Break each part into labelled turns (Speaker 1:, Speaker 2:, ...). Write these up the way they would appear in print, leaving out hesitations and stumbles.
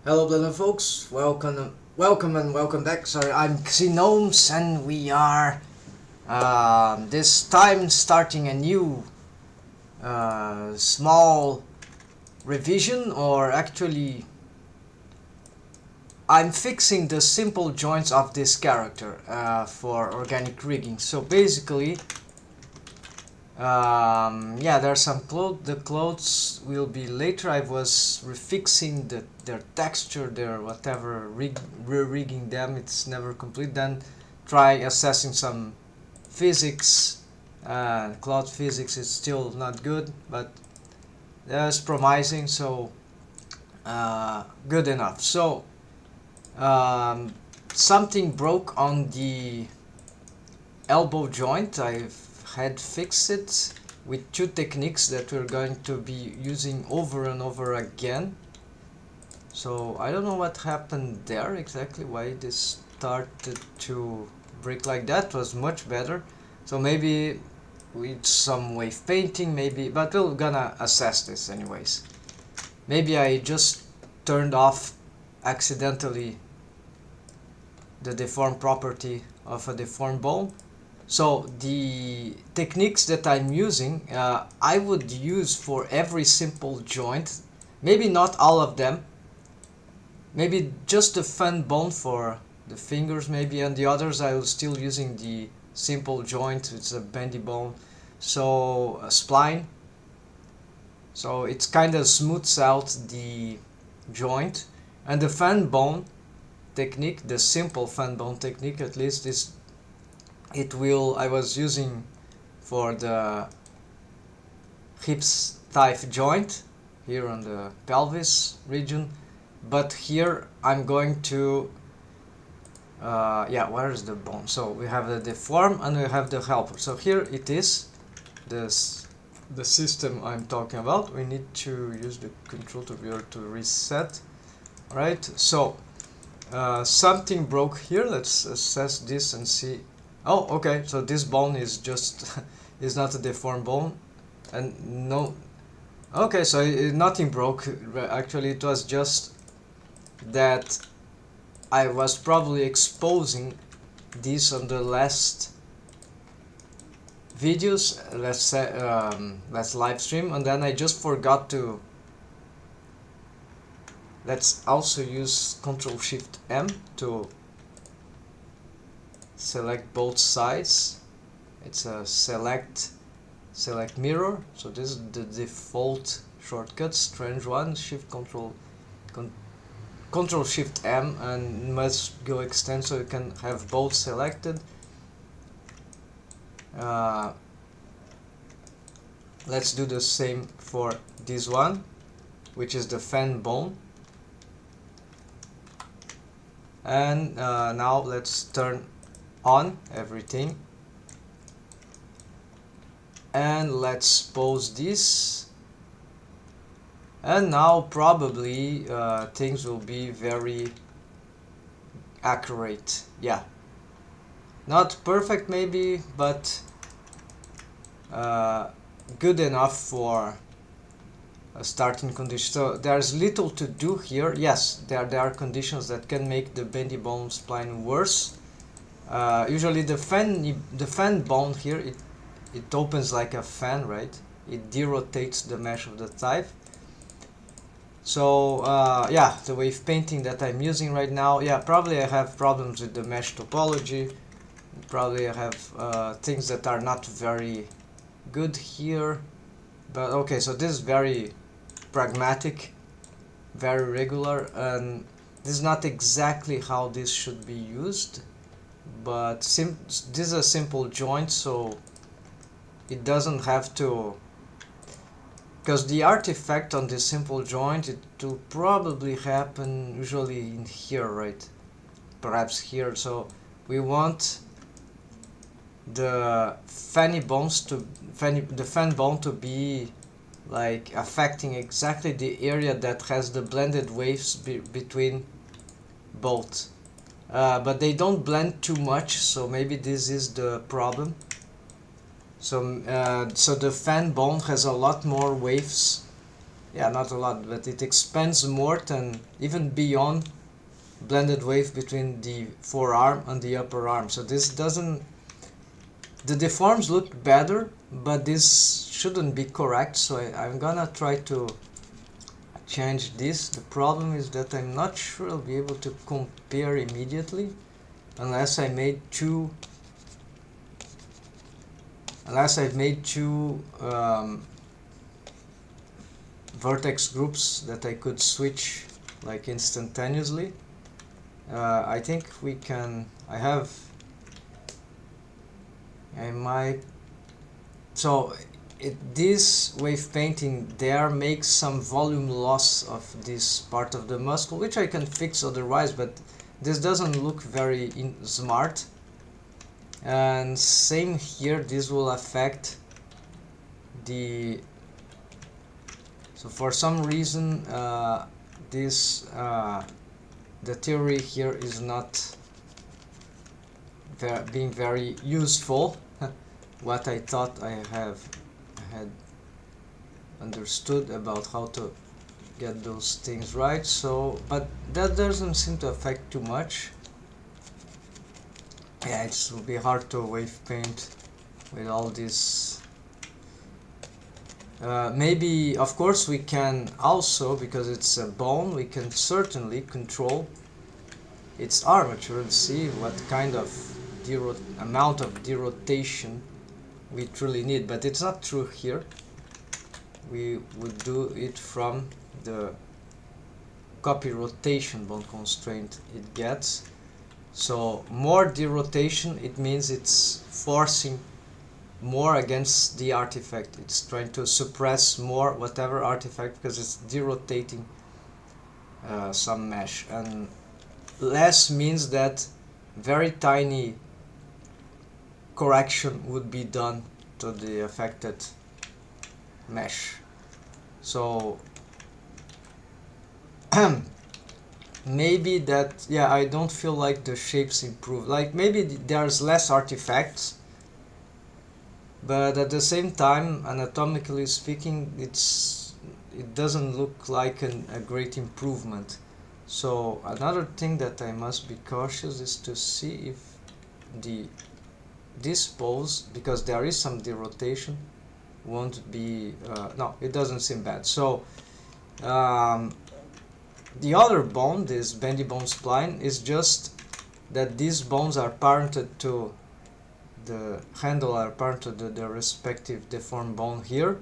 Speaker 1: Hello, little folks. Welcome back. Sorry, I'm Pxy-STREAM, and we are this time starting a new small revision, or actually, I'm fixing the simple joints of this character for organic rigging. So basically, yeah, there's some clothes. The clothes will be later. I was refixing their texture, their whatever, re-rigging them. It's never complete. Then try assessing some physics. Cloud physics is still not good, but it's promising. So good enough. So something broke on the elbow joint. I've had fixed it with two techniques that we're going to be using over and over again. So I don't know what happened there exactly, why this started to break like that. Was much better. So maybe with some wave painting, maybe, but we're gonna assess this anyways. Maybe I just turned off accidentally the deform property of a deformed bone. So the techniques that I'm using, I would use for every simple joint. Maybe not all of them. Maybe just the fan bone for the fingers, maybe, and the others I will still using the simple joint. It's a bendy bone, so a spline. So it's kind of smooths out the joint, and the fan bone technique, the simple fan bone technique at least, is I was using for the hips thigh joint here on the pelvis region, but here I'm going to yeah, where is the bone? So we have the deform and we have the helper. So here it is, the system I'm talking about. We need to use the control to be able to reset. Right, so something broke here. Let's assess this and see. Oh, okay, so this bone is just is not a deformed bone, and no, okay, so nothing broke. Actually, it was just that I was probably exposing this on the last videos, let's say, last live stream, and then I just forgot to. Let's also use Ctrl-Shift-M to select both sides. It's a select mirror. So this is the default shortcut, strange one. Control Shift M, and must go extend so you can have both selected. Let's do the same for this one, which is the fan bone. And now let's turn on everything, and let's pause this, and now probably things will be very accurate. Yeah, not perfect maybe, but good enough for a starting condition. So there's little to do here. Yes, there are conditions that can make the bendy bone spline worse. Usually the fan bone here, it opens like a fan, right? It derotates the mesh of the thigh. So yeah, the wave painting that I'm using right now, yeah, probably I have problems with the mesh topology. Probably I have things that are not very good here. But okay, so this is very pragmatic, very regular, and this is not exactly how this should be used. But this is a simple joint, so it doesn't have to, because the artifact on this simple joint, it will probably happen usually in here, right? Perhaps here. So we want the fan bone to be like affecting exactly the area that has the blended waves between both. But they don't blend too much, so maybe this is the problem. So so the fan bone has a lot more waves yeah, not a lot, but it expands more than even beyond blended wave between the forearm and the upper arm. So this doesn't, the deforms look better, but this shouldn't be correct, so I'm gonna try to change this. The problem is that I'm not sure I'll be able to compare immediately unless I made two vertex groups that I could switch like instantaneously. I think we can, so this wave painting there makes some volume loss of this part of the muscle, which I can fix otherwise, but this doesn't look very smart. And same here, this will affect the, so for some reason the theory here is not being very useful. What I thought I had understood about how to get those things right. So, but that doesn't seem to affect too much. Yeah, it will be hard to wave paint with all this. Maybe, of course, we can also, because it's a bone, we can certainly control its armature and see what kind of amount of derotation we truly need, but it's not true here. We would do it from the copy rotation bone constraint it gets. So more derotation, it means it's forcing more against the artifact. It's trying to suppress more whatever artifact because it's derotating some mesh, and less means that very tiny correction would be done to the affected mesh. So maybe that, yeah, I don't feel like the shapes improve. Like maybe there's less artifacts, but at the same time, anatomically speaking, it doesn't look like a great improvement. So another thing that I must be cautious is to see if this pose, because there is some derotation, won't be no, it doesn't seem bad. So the other bone, this bendy bone spline, is just that these bones are parented to the handle, are parented to the respective deformed bone here,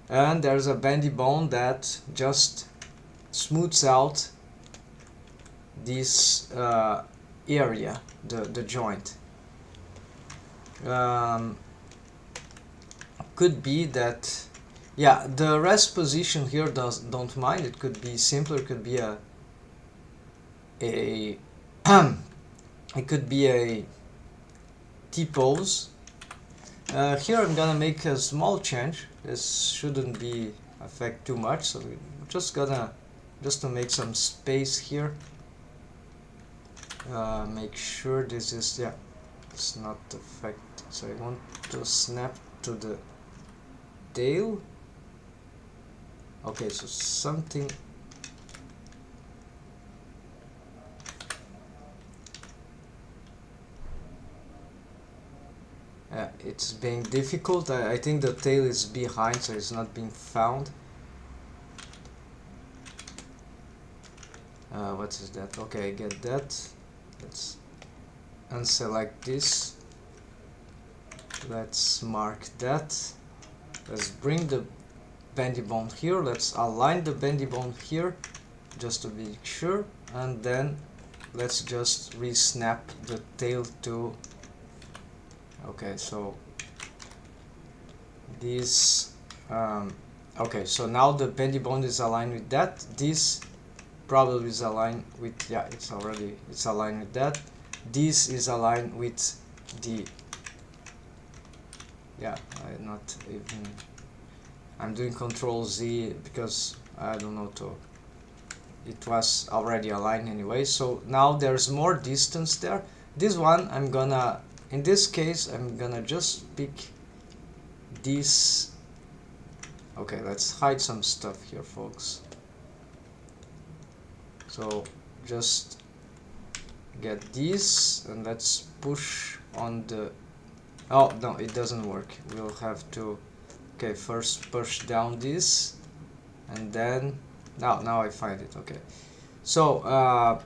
Speaker 1: and there's a bendy bone that just smooths out this area, the joint. Could be that, yeah, the rest position here don't mind. It could be simpler. It could be it could be a T-pose. Here I'm gonna make a small change. This shouldn't be affect too much, so we're just to make some space here. Make sure this is, yeah, it's not affected. So I want to snap to the tail. Okay, so something. It's being difficult. I think the tail is behind, so it's not being found. What is that? Okay, I get that. Let's unselect this. Let's mark that. Let's bring the bendy bone here. Let's align the bendy bone here, just to be sure. And then let's just re-snap the tail to. Okay, so this. Okay, so now the bendy bone is aligned with that. This probably is aligned with, yeah, it's aligned with that. This is aligned with the, yeah, I'm doing Control Z because I don't know it was already aligned anyway. So now there's more distance there. This one in this case I'm gonna just pick this. Okay, let's hide some stuff here, folks. So just get these and let's push on the... Oh, no, it doesn't work. We'll have to... Okay, first push down this and then... Now I find it. Okay. So,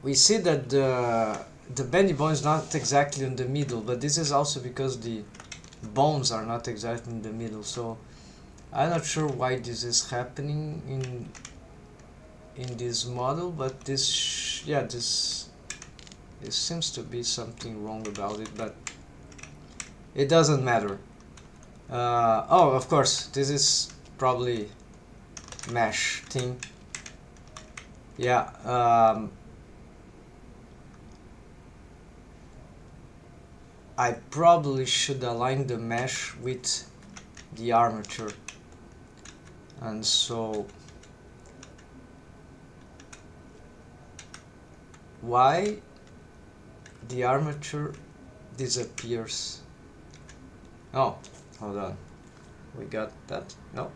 Speaker 1: we see that the bendy bone is not exactly in the middle, but this is also because the bones are not exactly in the middle. So I'm not sure why this is happening in this model, but this seems to be something wrong about it, but it doesn't matter. Oh, of course, this is probably mesh thing. Yeah. I probably should align the mesh with the armature, and so why the armature disappears? Oh, hold on, we got that? No.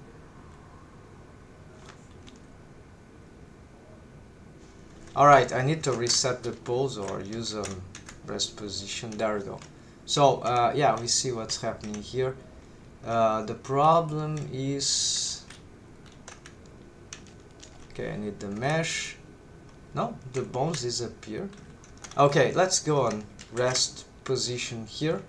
Speaker 1: Alright, I need to reset the pose or use rest position. There we go. So yeah, we see what's happening here. The problem is... Okay, I need the mesh. No, the bones disappear. Okay, let's go on rest position here.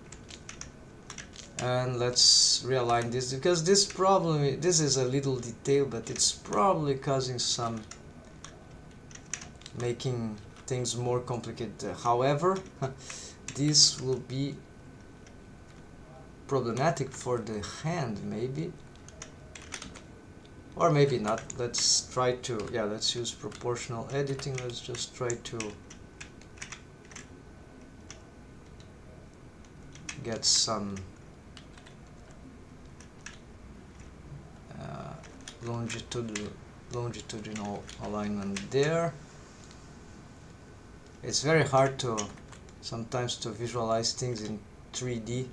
Speaker 1: And let's realign this, because this problem, this is a little detail, but it's probably causing some... making things more complicated. However, this will be problematic for the hand, maybe, or maybe not. Let's try to, yeah, let's use proportional editing. Let's just try to get some longitudinal alignment there. It's very hard to sometimes to visualize things in 3D.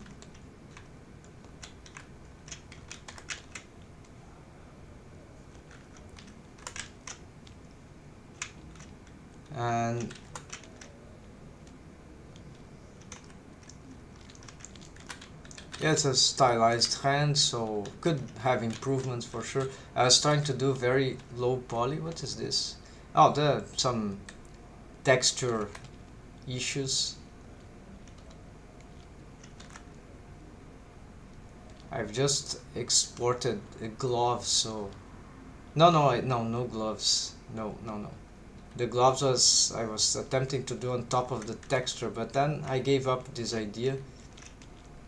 Speaker 1: And yeah, it's a stylized hand, so could have improvements for sure. I was trying to do very low poly. What is this? Oh, there are some texture issues. I've just exported a glove, so no gloves. No. The gloves I was attempting to do on top of the texture, but then I gave up this idea.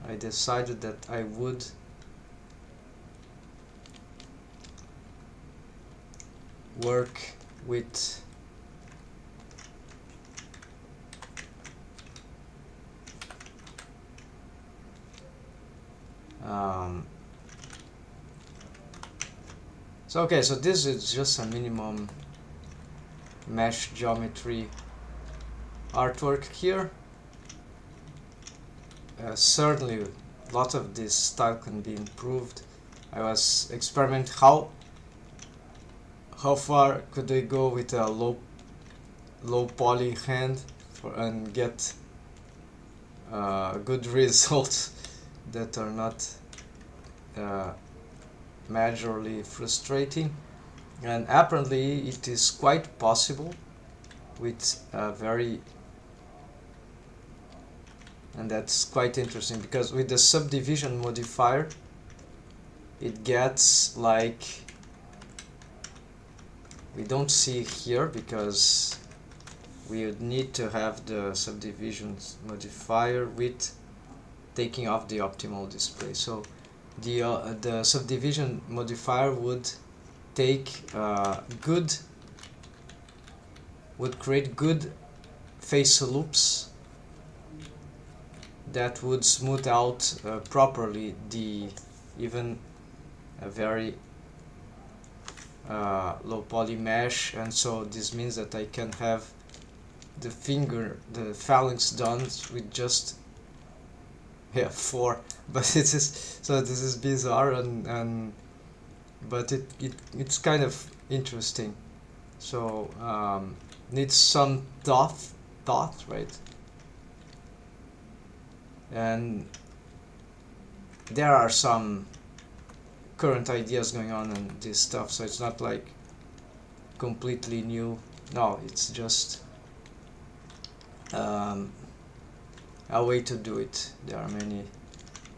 Speaker 1: I decided that I would work with so okay, so this is just a minimum mesh geometry artwork here. Certainly a lot of this style can be improved. I was experimenting how far could I go with a low poly hand and get good results that are not majorly frustrating. And apparently it is quite possible with a very... And that's quite interesting, because with the subdivision modifier it gets like... We don't see here because we would need to have the subdivision modifier with taking off the optimal display. So the subdivision modifier would take would create good face loops that would smooth out properly the even a very low poly mesh, and so this means that I can have the phalanx done with just 4 but it is, so this is bizarre, and but it's kind of interesting. So needs some thought, right? And there are some current ideas going on and this stuff, so it's not like completely new. No, it's just um, a way to do it. There are many,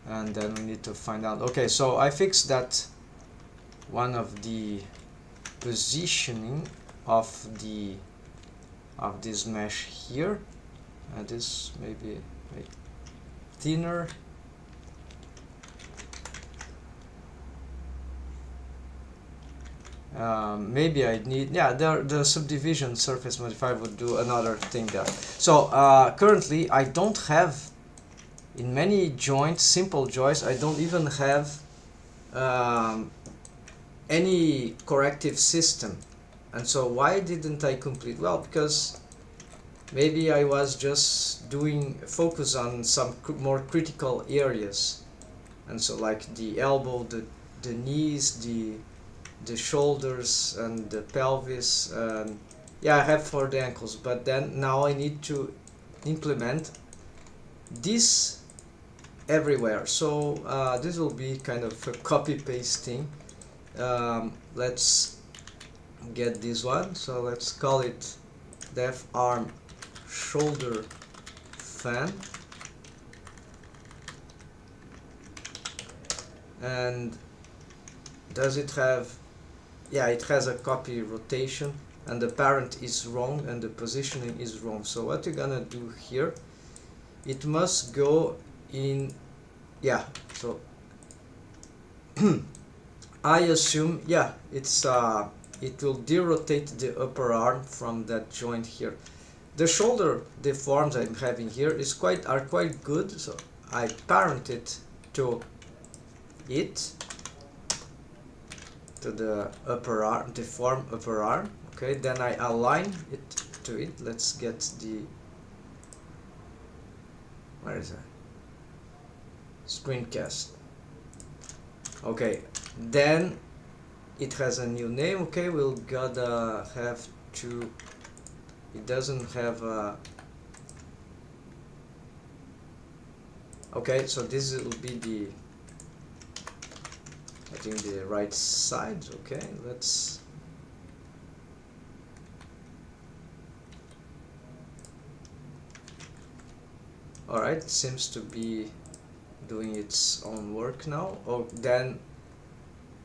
Speaker 1: and then we need to find out. Okay, so I fixed that one of the positioning of this mesh here, and this maybe make thinner. Maybe I need, yeah, the subdivision surface modifier would do another thing there. So currently I don't have, in many joints, simple joints, I don't even have any corrective system. And so why didn't I complete? Well, because maybe I was just doing focus on some more critical areas, and so like the elbow, the knees, the shoulders and the pelvis. Yeah, I have for the ankles, but then now I need to implement this everywhere. So this will be kind of a copy paste thing. Let's get this one. So let's call it def arm shoulder fan, and does it have, yeah, it has a copy rotation, and the parent is wrong and the positioning is wrong. So what you're gonna do here, it must go in, yeah, so I assume, yeah, it's it will derotate the upper arm from that joint here. The shoulder deforms I'm having here are quite good, so I parent it to the upper arm, deform upper arm. Okay, then I align it to it. Let's get the, where is that? Screencast. Okay, then it has a new name. Okay, we'll gotta have to, it doesn't have a, okay, so this will be the, I think the right side. Okay, let's, alright, seems to be doing its own work now. Oh, then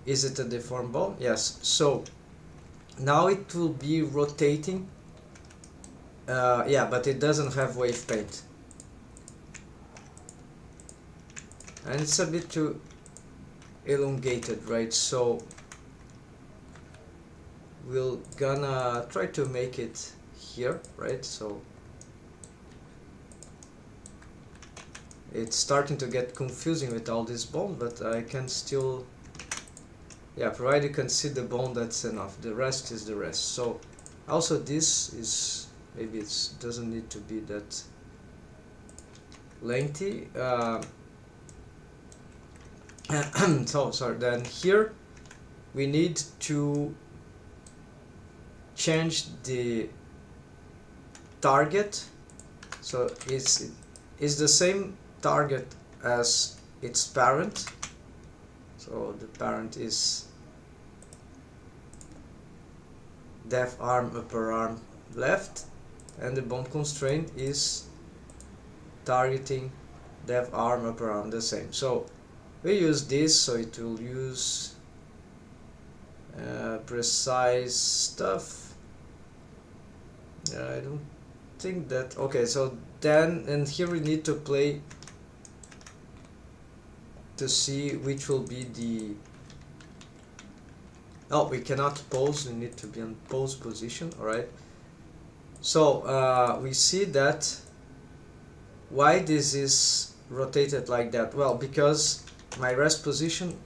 Speaker 1: is it a deformed bone? Yes. So now it will be rotating. Yeah, but it doesn't have wave paint, and it's a bit too elongated, right? So we're gonna try to make it here, right? So it's starting to get confusing with all this bone, but I can still, yeah, provided you can see the bone, that's enough. The rest is the rest. So also this is, maybe it doesn't need to be that lengthy. So sorry, then here we need to change the target, so it's the same target as its parent. So the parent is def arm upper arm left, and the bone constraint is targeting def arm upper arm the same. So we use this, so it will use precise stuff. I don't think that, okay, so then, and here we need to play to see which will be the, oh, we cannot pose, we need to be in pose position. Alright, so we see that why this is rotated like that. Well, because my rest position,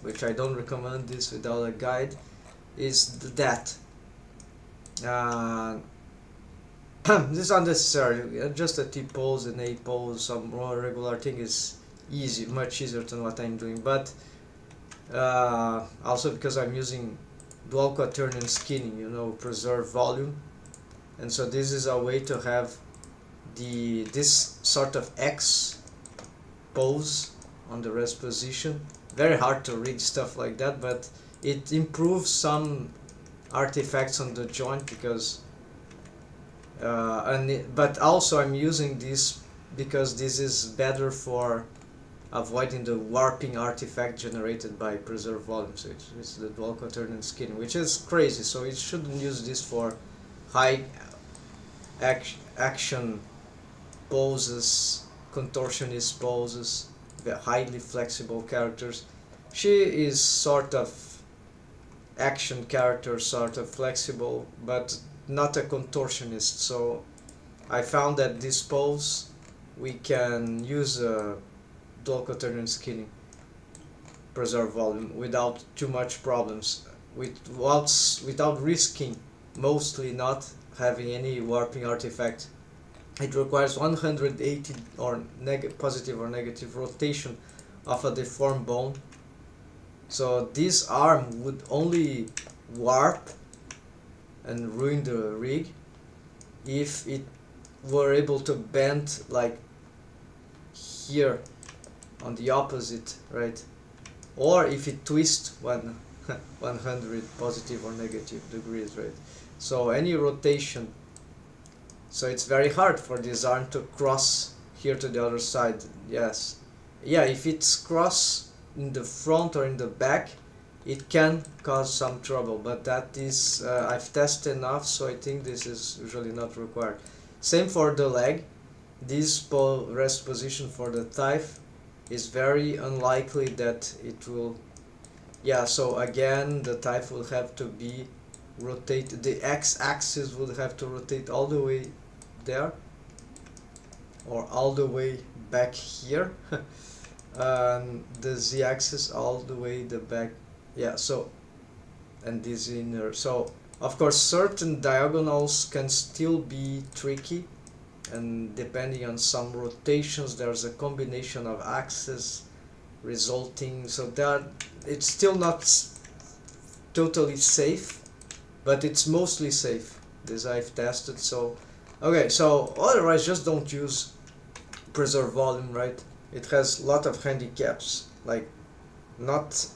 Speaker 1: which I don't recommend this without a guide, is that this is unnecessary. Just a T pose, an A pose, some more regular thing is easy, much easier than what I'm doing. But also because I'm using dual quaternion skinning, you know, preserve volume, and so this is a way to have this sort of X pose on the rest position. Very hard to read stuff like that, but it improves some artifacts on the joint because but also I'm using this because this is better for avoiding the warping artifact generated by preserve volume. So it's the dual quaternion skinning, which is crazy, so it shouldn't use this for high action poses, contortionist poses, highly flexible characters. She is sort of action character, sort of flexible, but not a contortionist. So I found that this pose we can use dual quaternion skinning, preserve volume without too much problems, without risking mostly not having any warping artifact. It requires 180 or positive or negative rotation of a deformed bone. So this arm would only warp and ruin the rig if it were able to bend like here on the opposite, right? Or if it twists 100 positive or negative degrees, right? So any rotation, so it's very hard for this arm to cross here to the other side. Yes, yeah, if it's cross in the front or in the back, it can cause some trouble, but that is I've tested enough, so I think this is usually not required. Same for the leg. This rest position for the thigh is very unlikely that it will, yeah, so again the thigh will have to be rotated, the x-axis will have to rotate all the way there or all the way back here and the z-axis all the way the back, yeah, so, and this inner. So of course certain diagonals can still be tricky, and depending on some rotations there's a combination of axes resulting, so that it's still not totally safe, but it's mostly safe. This I've tested. So okay, so otherwise just don't use preserve volume, right? It has a lot of handicaps, like not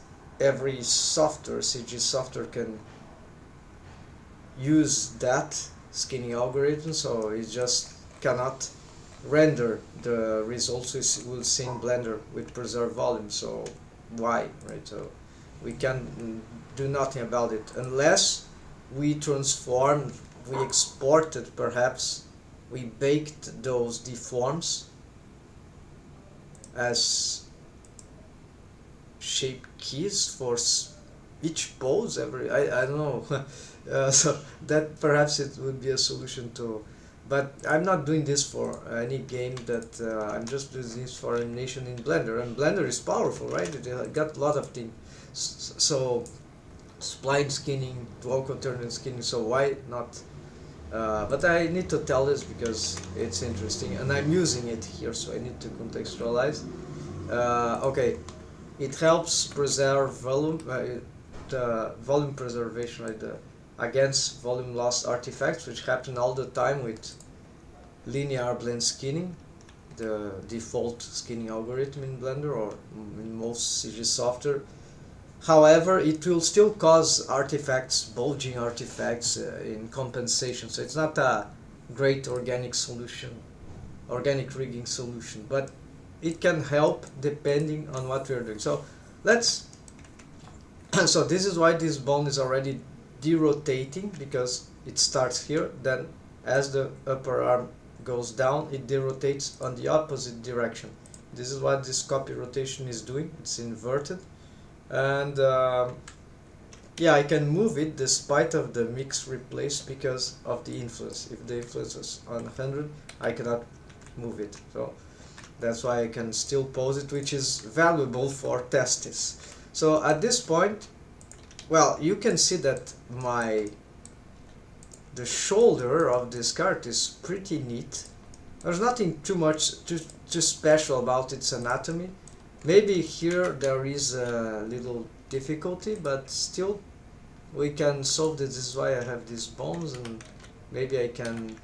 Speaker 1: every software, CG software, can use that skinning algorithm, so it just cannot render the results we'll see in Blender with preserve volume. So why, right? So we can do nothing about it unless we transform, we exported, perhaps we baked those deforms as shape keys for each pose. I don't know. So that perhaps it would be a solution to, but I'm not doing this for any game, that I'm just doing this for animation in Blender, and Blender is powerful, right? It got a lot of things. So spline skinning, dual quaternion skinning, so why not? But I need to tell this because it's interesting and I'm using it here, so I need to contextualize. Okay, it helps preserve volume, the volume preservation, right, against volume loss artifacts, which happen all the time with linear blend skinning, the default skinning algorithm in Blender or in most CG software. However, it will still cause artifacts, bulging artifacts in compensation, so it's not a great organic solution, organic rigging solution, but it can help depending on what we're doing. So let's, so this is why this bone is already derotating, because it starts here, then as the upper arm goes down, it derotates on the opposite direction. This is what this copy rotation is doing, it's inverted. And yeah, I can move it despite of the mix replace because of the influence. If the influence is on 100, I cannot move it. So that's why I can still pose it, which is valuable for testis. So at this point, well, you can see that the shoulder of this card is pretty neat. There's nothing too special about its anatomy. Maybe here there is a little difficulty, but still we can solve this. This is why I have these bones, and maybe I can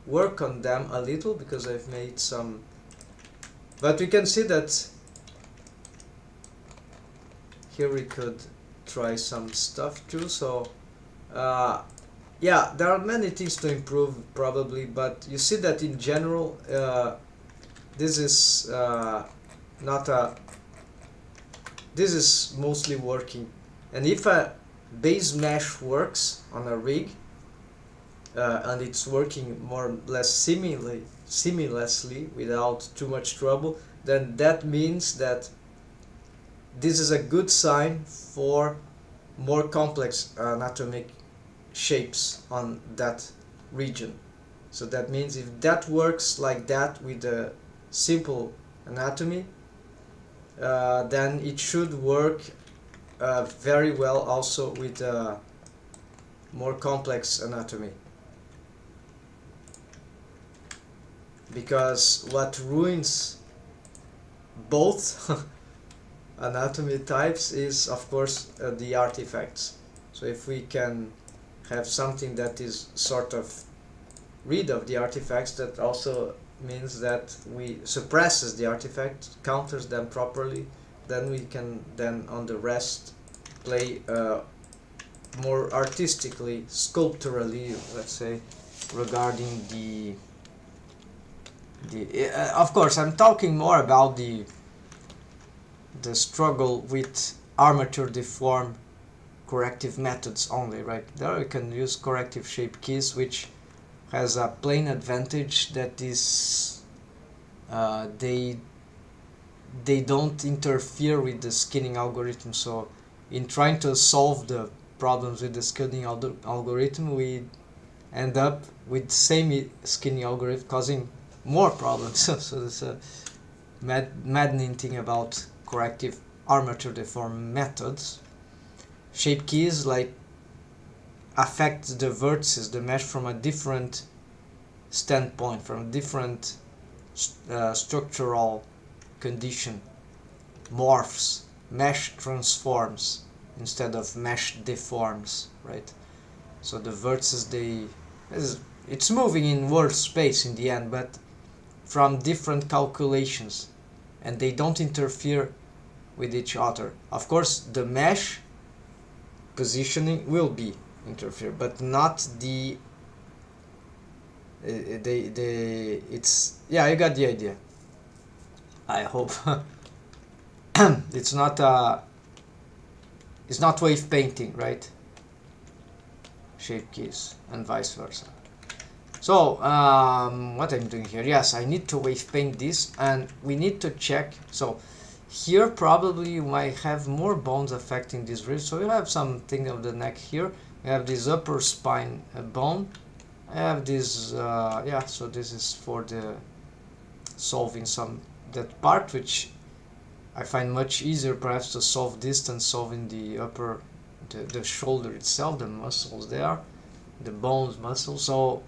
Speaker 1: work on them a little because I've made some. But we can see that here we could try some stuff too. So yeah, there are many things to improve probably, but you see that in general this is not a this is mostly working. And if a base mesh works on a rig and it's working more or less seamlessly without too much trouble, then that means that this is a good sign for more complex anatomic shapes on that region. So that means if that works like that with a simple anatomy, then it should work very well also with more complex anatomy. Because what ruins both anatomy types is, of course, the artifacts. So if we can have something that is sort of rid of the artifacts, that also means that we suppresses the artifact, counters them properly, then we can then on the rest play more artistically, sculpturally, let's say, regarding the of course I'm talking more about the struggle with armature deform corrective methods only, right? There you can use corrective shape keys, which has a plain advantage that is they don't interfere with the skinning algorithm. So in trying to solve the problems with the skinning algorithm, we end up with the same skinning algorithm causing more problems. So that's a maddening thing about corrective armature deform methods. Shape keys like affect the vertices, the mesh, from a different standpoint, from a different structural condition. Morphs, mesh transforms instead of mesh deforms, right? So the vertices, it's moving in world space in the end, but from different calculations, and they don't interfere with each other. Of course, the mesh positioning will be interfere, but not the it's, yeah, you got the idea, I hope. It's not wave painting, right? Shape keys and vice versa. So what I'm doing here, yes, I need to wave paint this, and we need to check. So here probably you might have more bones affecting this ridge. So you have something of the neck here. You have this upper spine bone. I have this yeah, so this is for the solving that part, which I find much easier perhaps to solve this than solving the upper, the shoulder itself, the muscles there, the bones, muscles. So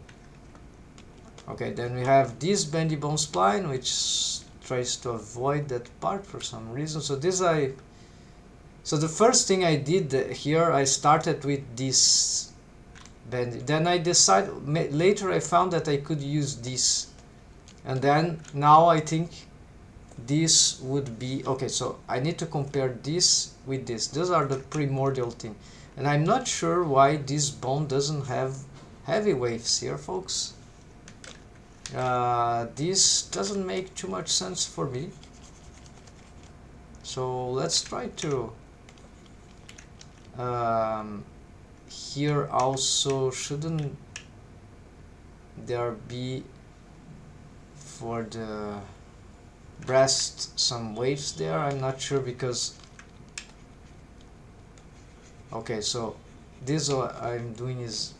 Speaker 1: okay, then we have this bendy bone spline, which tries to avoid that part for some reason. So so the first thing I did here, I started with this bendy. Then I decided, later I found that I could use this. And then now I think this would be, okay, so I need to compare this with this. Those are the primordial thing. And I'm not sure why this bone doesn't have heavy waves here, folks. This doesn't make too much sense for me. So let's try to here also, shouldn't there be for the breast some waves there? I'm not sure, because okay, so this what I'm doing is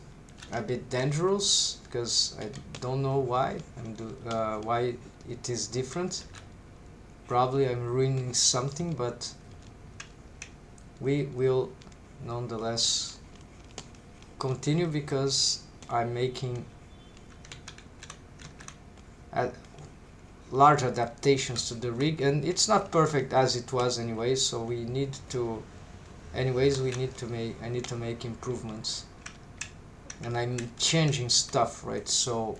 Speaker 1: a bit dangerous, because I don't know why why it is different. Probably I'm ruining something, but we will nonetheless continue, because I'm making large adaptations to the rig, and it's not perfect as it was anyway, so we need to I need to make improvements, and I'm changing stuff, right? So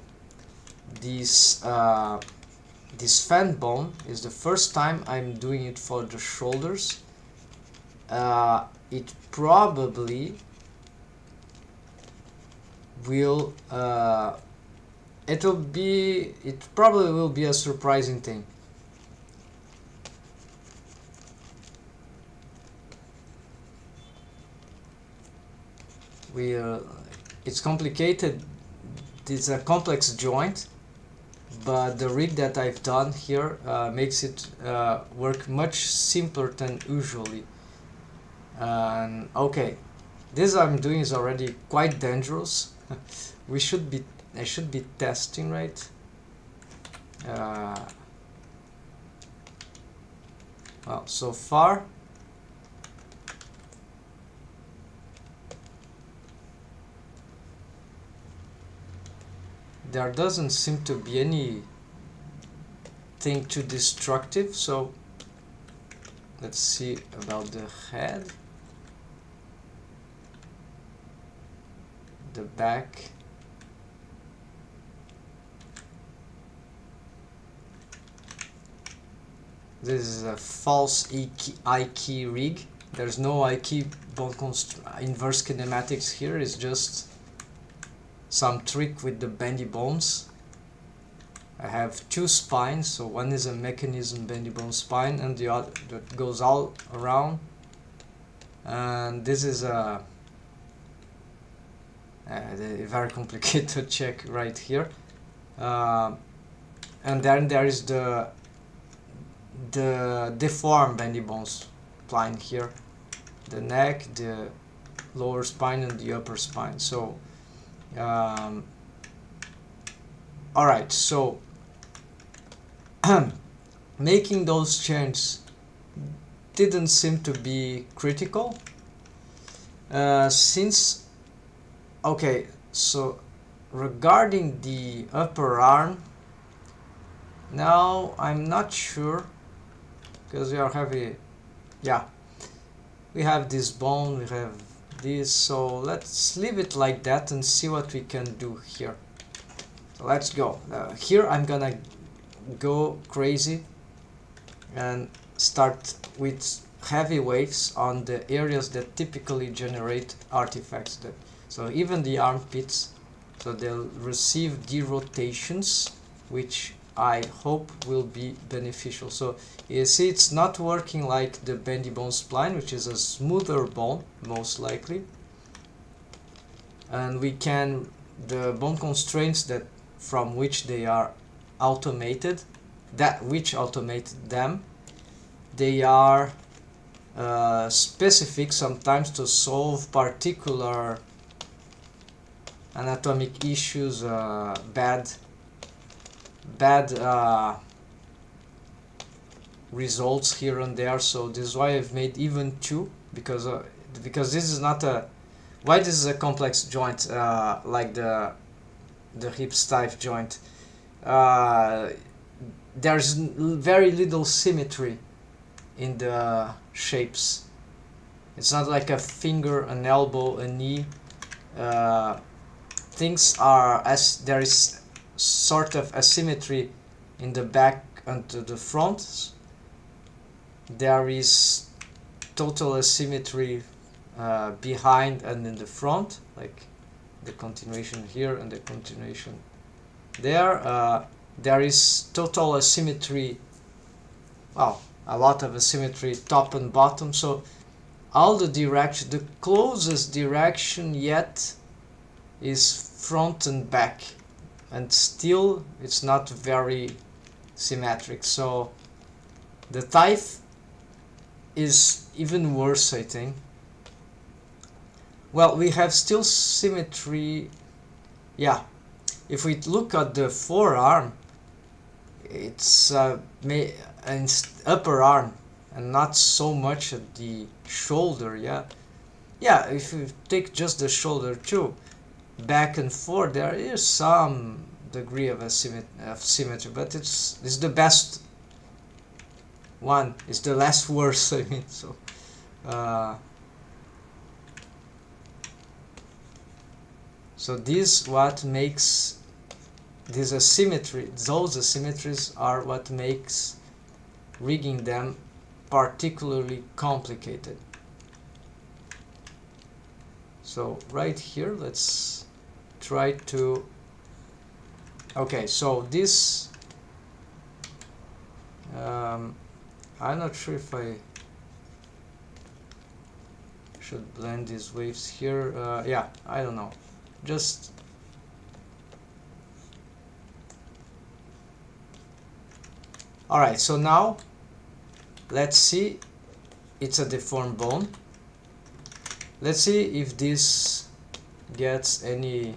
Speaker 1: this this fan bone is the first time I'm doing it for the shoulders. It probably will it probably will be a surprising thing. It's complicated. It's a complex joint, but the rig that I've done here makes it work much simpler than usually. Okay, this I'm doing is already quite dangerous. I should be testing, right? Well, so far there doesn't seem to be anything too destructive, so let's see about the head, the back. This is a false I-key rig. There's no I-key bone inverse kinematics here. It's just some trick with the bendy bones. I have two spines, so one is a mechanism bendy bone spine and the other that goes all around. And this is a very complicated check right here. And then there is the deformed bendy bones spine here, the neck, the lower spine and the upper spine. So alright, so making those changes didn't seem to be critical, since okay, so regarding the upper arm, now I'm not sure, because we are heavy. Yeah, we have this bone, we have this, so let's leave it like that and see what we can do here. So let's go. Here I'm gonna go crazy and start with heavy waves on the areas that typically generate artifacts. So even the armpits, so they'll receive derotations, which I hope will be beneficial. So you see it's not working like the bendy bone spline, which is a smoother bone most likely, and we can, the bone constraints that from which they are automated, that which automated them, they are specific sometimes to solve particular anatomic issues, bad results here and there. So this is why I've made even two, because this is not a, why this is a complex joint, like the hip stiff joint. There's very little symmetry in the shapes. It's not like a finger, an elbow, a knee. Things are, as there is sort of asymmetry in the back and to the front, there is total asymmetry behind and in the front, like the continuation here and the continuation there. There is total asymmetry, well, a lot of asymmetry top and bottom. So all the direction, the closest direction yet is front and back, and still it's not very symmetric. So the thigh is even worse, I think. Well, we have still symmetry. Yeah, if we look at the forearm, it's an upper arm and not so much at the shoulder. Yeah, if you take just the shoulder too, back and forth, there is some degree of symmetry, but it's the best one. It's the less worse, I mean. So so this what makes this asymmetry, those asymmetries are what makes rigging them particularly complicated. So right here, let's try to, okay, so this I'm not sure if I should blend these waves here. Yeah, I don't know, just alright. So now let's see, it's a deformed bone. Let's see if this gets any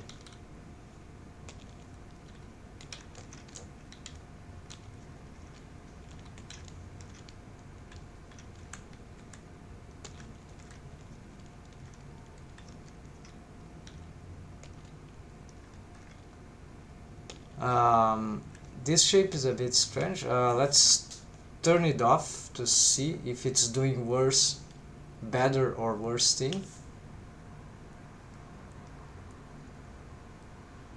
Speaker 1: this shape is a bit strange. Let's turn it off to see if it's doing worse, better or worse thing.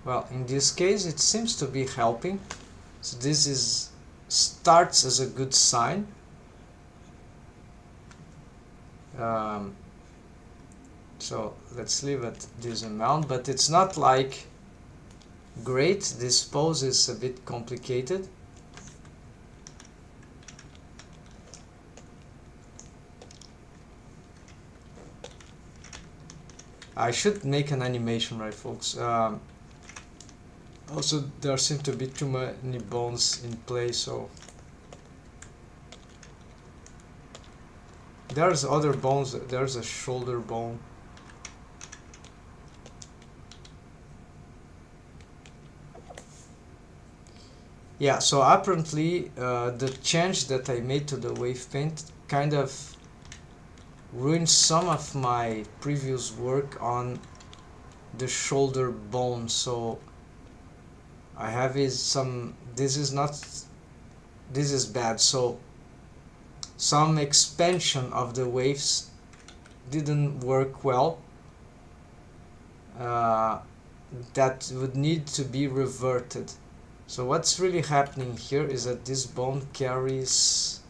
Speaker 1: Well, in this case it seems to be helping, so this is starts as a good sign. So let's leave it this amount, but it's not like great. This pose is a bit complicated. I should make an animation, right, folks? Also, there seem to be too many bones in play, so there's other bones. There's a shoulder bone. Yeah, so apparently the change that I made to the wave paint kind of ruined some of my previous work on the shoulder bone. So I have this is bad. So some expansion of the waves didn't work well. That would need to be reverted. So what's really happening here is that this bone carries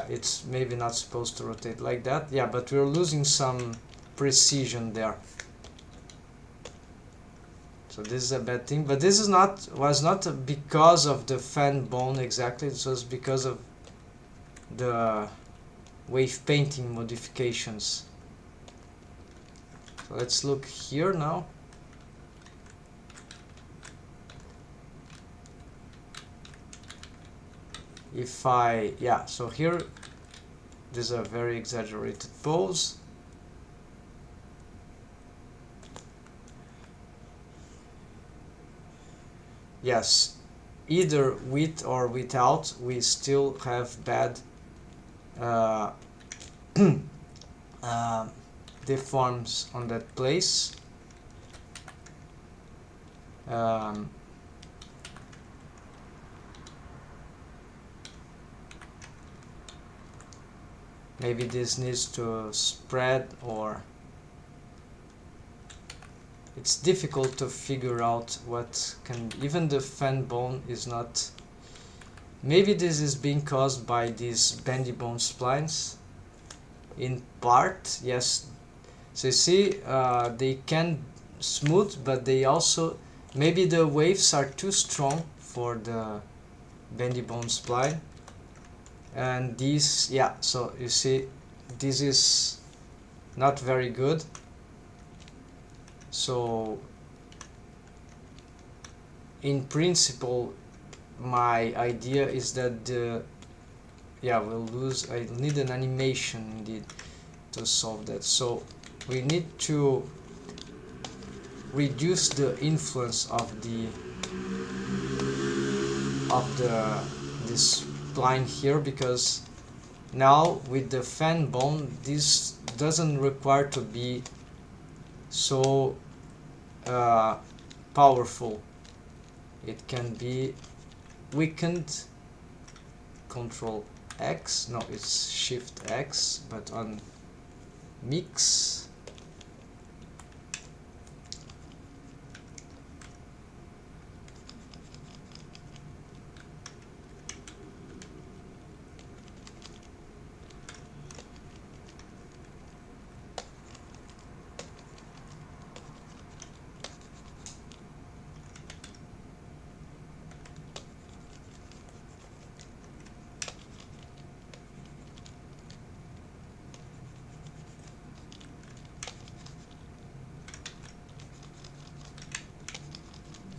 Speaker 1: it's maybe not supposed to rotate like that. Yeah, but we're losing some precision there. So this is a bad thing, but this is was not because of the fan bone exactly. It was because of the wave painting modifications. So let's look here now. If so here this is a very exaggerated pose. Yes, either with or without, we still have bad deforms on that place. Maybe this needs to spread, or it's difficult to figure out what can, even the fan bone is not, maybe this is being caused by these bendy bone splines in part. Yes, so you see they can smooth, but they also, maybe the waves are too strong for the bendy bone spline, and these, so you see this is not very good. So in principle my idea is that we'll lose, I need an animation indeed to solve that. So we need to reduce the influence of this line here, because now with the fan bone this doesn't require to be so powerful. It can be weakened. Control X, no, it's Shift X, but on mix.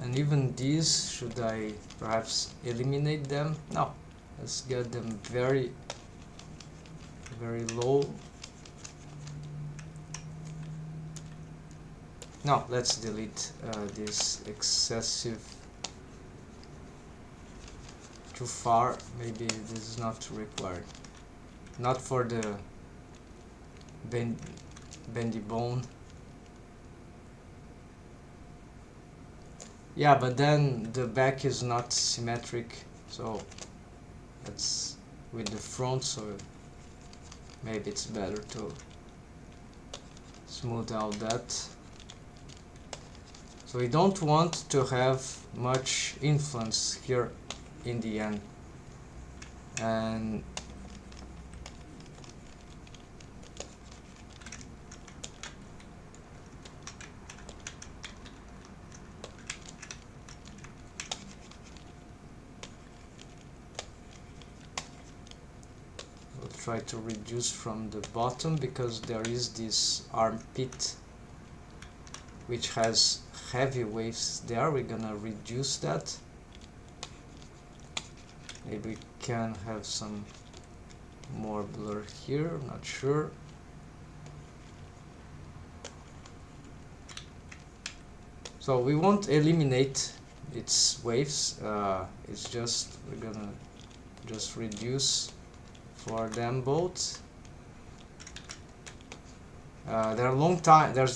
Speaker 1: And even these, should I perhaps eliminate them? No, let's get them very low. No, let's delete this excessive, too far. Maybe this is not required, not for the bendy bone. Yeah, but then the back is not symmetric, so that's with the front, so maybe it's better to smooth out that. So we don't want to have much influence here in the end. And try to reduce from the bottom, because there is this armpit which has heavy waves there. We're gonna reduce that. Maybe we can have some more blur here, not sure. So we won't eliminate its waves, it's just, we're gonna just reduce for them both. There's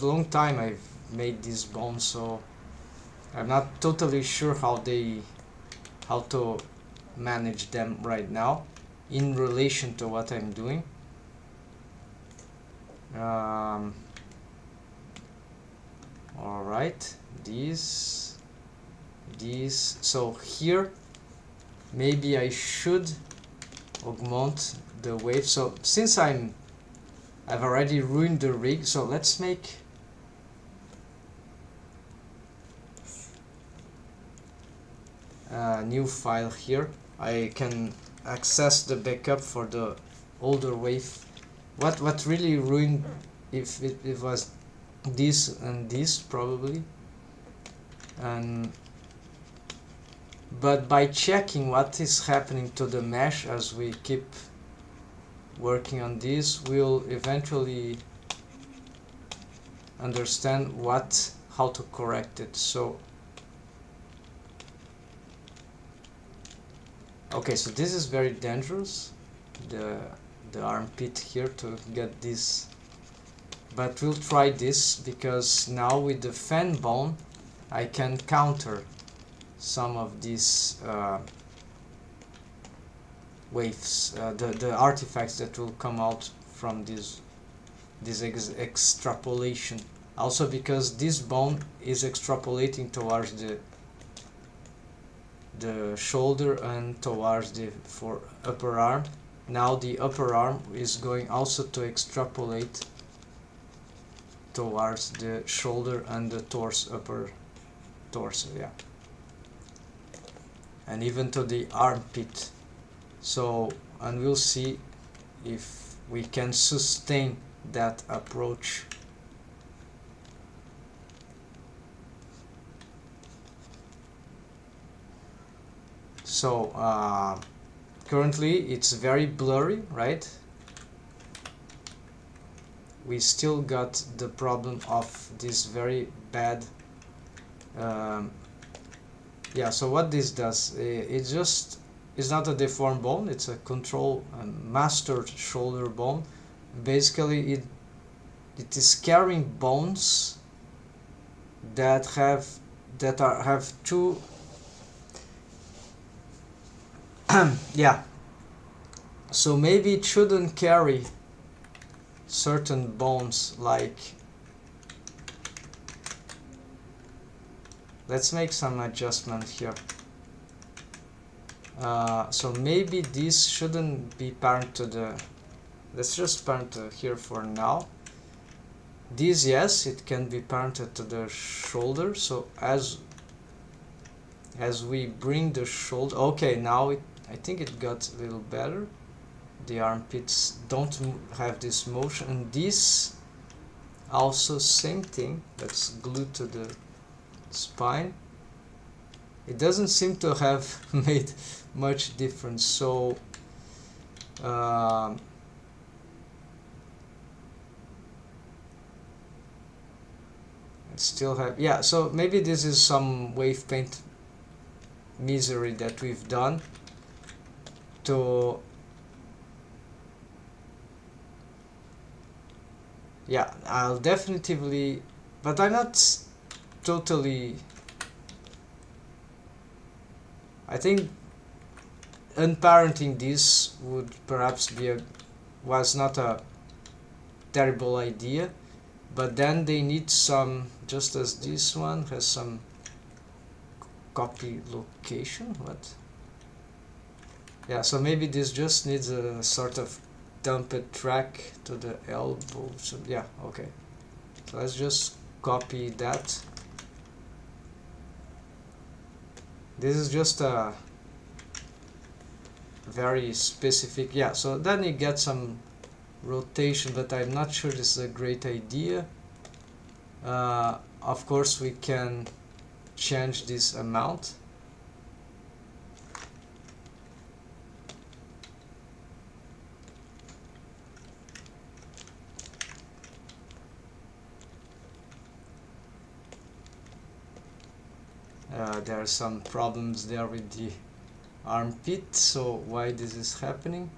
Speaker 1: a long time I've made these bones, so I'm not totally sure how to manage them right now in relation to what I'm doing. Alright, these, so here maybe I should augment the wave. So since I've already ruined the rig, so let's make a new file here. I can access the backup for the older wave. What really ruined, if it was this and this probably, and but by checking what is happening to the mesh as we keep working on this, we'll eventually understand how to correct it. So okay, so this is very dangerous, the armpit here, to get this, but we'll try this, because now with the fan bone I can counter some of these waves, the artifacts that will come out from this extrapolation. Also because this bone is extrapolating towards the shoulder and towards the upper arm. Now the upper arm is going also to extrapolate towards the shoulder and the upper torso, yeah, and even to the armpit. So, and we'll see if we can sustain that approach. So currently it's very blurry, right? We still got the problem of this very bad yeah, so what this does, it's not a deformed bone, it's a control mastered shoulder bone. Basically it is carrying bones that have two yeah, so maybe it shouldn't carry certain bones, like let's make some adjustment here. So maybe this shouldn't be parent to the, let's just parent to here for now. This, yes, it can be parented to the shoulder. So as we bring the shoulder, okay, now I think it got a little better. The armpits don't have this motion, and this also same thing. That's glued to the spine. It doesn't seem to have made much difference. So I still have, yeah, so maybe this is some wave paint misery that we've done to, yeah, I'll definitely, but I'm not totally, I think unparenting this would perhaps be was not a terrible idea, but then they need some, just as this one has some copy location, what? Yeah, so maybe this just needs a sort of dumped track to the elbow. So yeah, okay. So let's just copy that. This is just a very specific, yeah, so then you get some rotation, but I'm not sure this is a great idea. Of course we can change this amount. There are some problems there with the armpit, so why this is happening?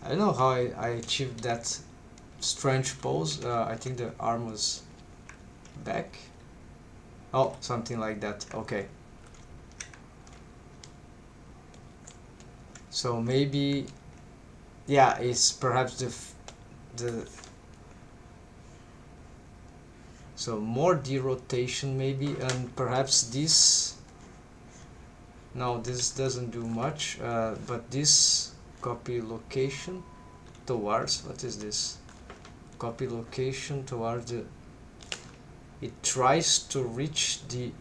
Speaker 1: I don't know how I achieved that strange pose. I think the arm was back. Oh, something like that. Okay. So maybe, yeah, it's perhaps the so more derotation maybe, and perhaps this. No, this doesn't do much. But this copy location towards, what is this? Copy location towards the, it tries to reach the,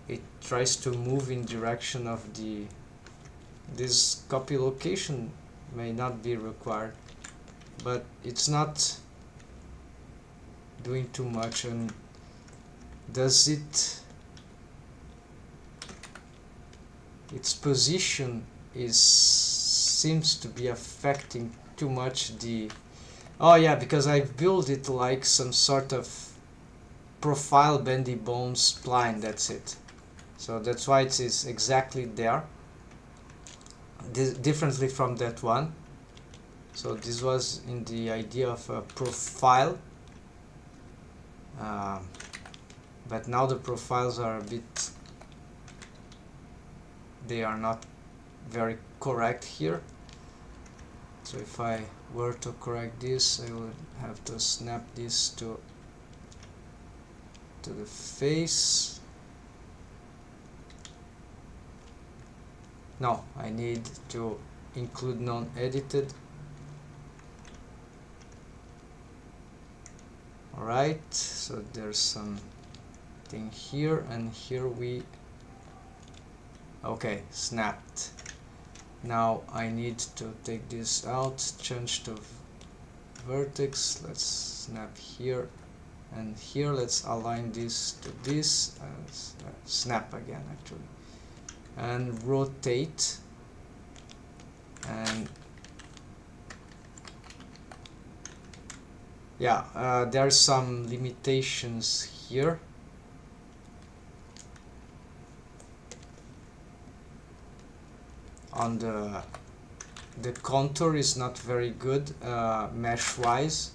Speaker 1: it tries to move in direction of the, this copy location may not be required, but it's not doing too much. And does it, its position is seems to be affecting too much the, oh yeah, because I built it like some sort of profile bendy bone spline, that's it. So that's why it is exactly there, differently from that one. So this was in the idea of a profile, but now the profiles are a bit, they are not very correct here. So if I were to correct this, I would have to snap this to the face. No, I need to include non-edited. Alright, so there's something here, and here we, okay, snapped. Now I need to take this out, change to vertex, let's snap here and here, let's align this to this, snap again actually, and rotate, and yeah, there are some limitations here. On the contour is not very good mesh wise.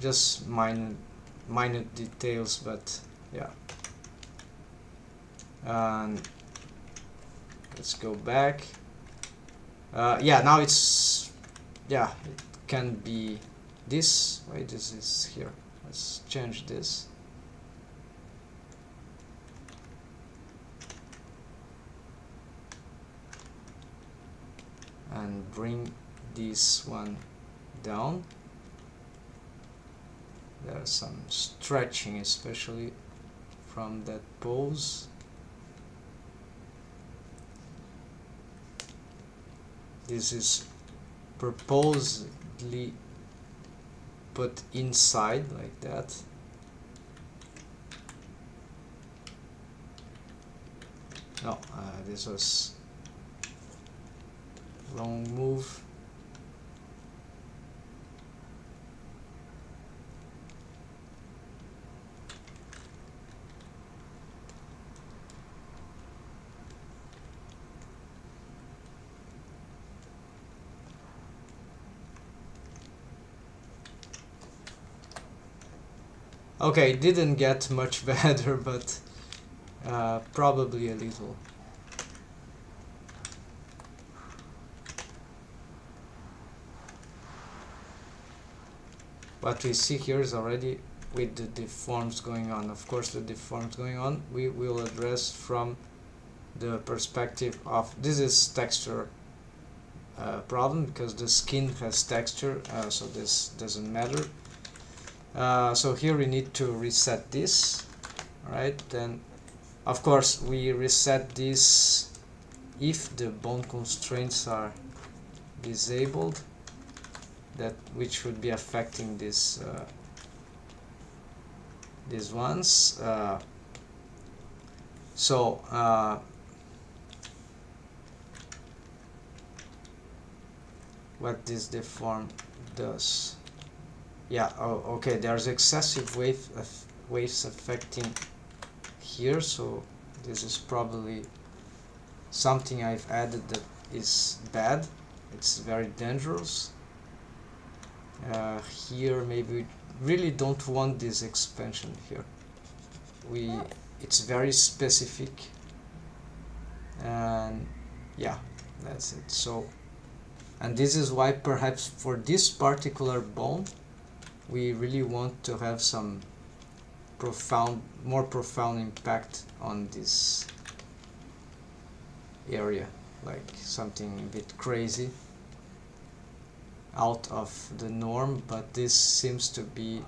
Speaker 1: Just minor details, but yeah. And let's go back. Yeah, now it's, yeah, it can be this. Wait, this is here. Let's change this. And bring this one down. There's some stretching, especially from that pose. This is purposely put inside like that. No, this was wrong move. Okay, it didn't get much better, but probably a little. What we see here is already with the deforms going on. Of course, the deforms going on we will address from the perspective of, this is texture problem, because the skin has texture, so this doesn't matter. So here we need to reset this, right? Then of course we reset this if the bone constraints are disabled, that which would be affecting this these ones. What this deform does, yeah, oh, okay, there's excessive waves affecting here, so this is probably something I've added that is bad. It's very dangerous. Here maybe we really don't want this expansion here. It's very specific, and yeah, that's it. So, and this is why perhaps for this particular bone we really want to have some more profound impact on this area, like something a bit crazy, out of the norm, but this seems to be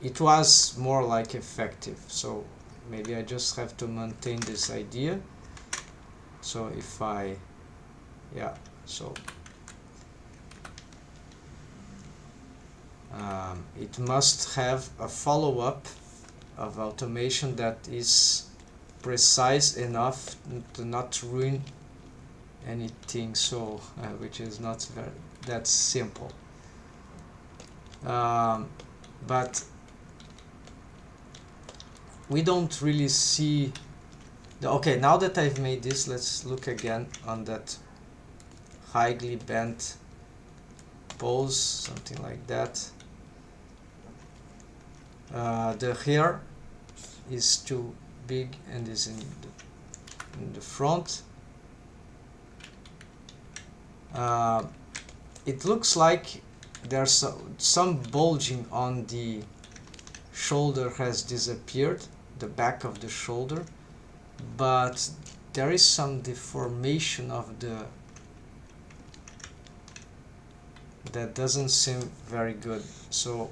Speaker 1: it was more like effective, so maybe I just have to maintain this idea. So if I, yeah, so it must have a follow-up of automation that is precise enough to not ruin anything, so which is not very that simple. But we don't really see okay, now that I've made this, let's look again on that highly bent pose, something like that. The hair is too big and is in the front. It looks like there's some bulging on the shoulder has disappeared, the back of the shoulder, but there is some deformation of the that doesn't seem very good. So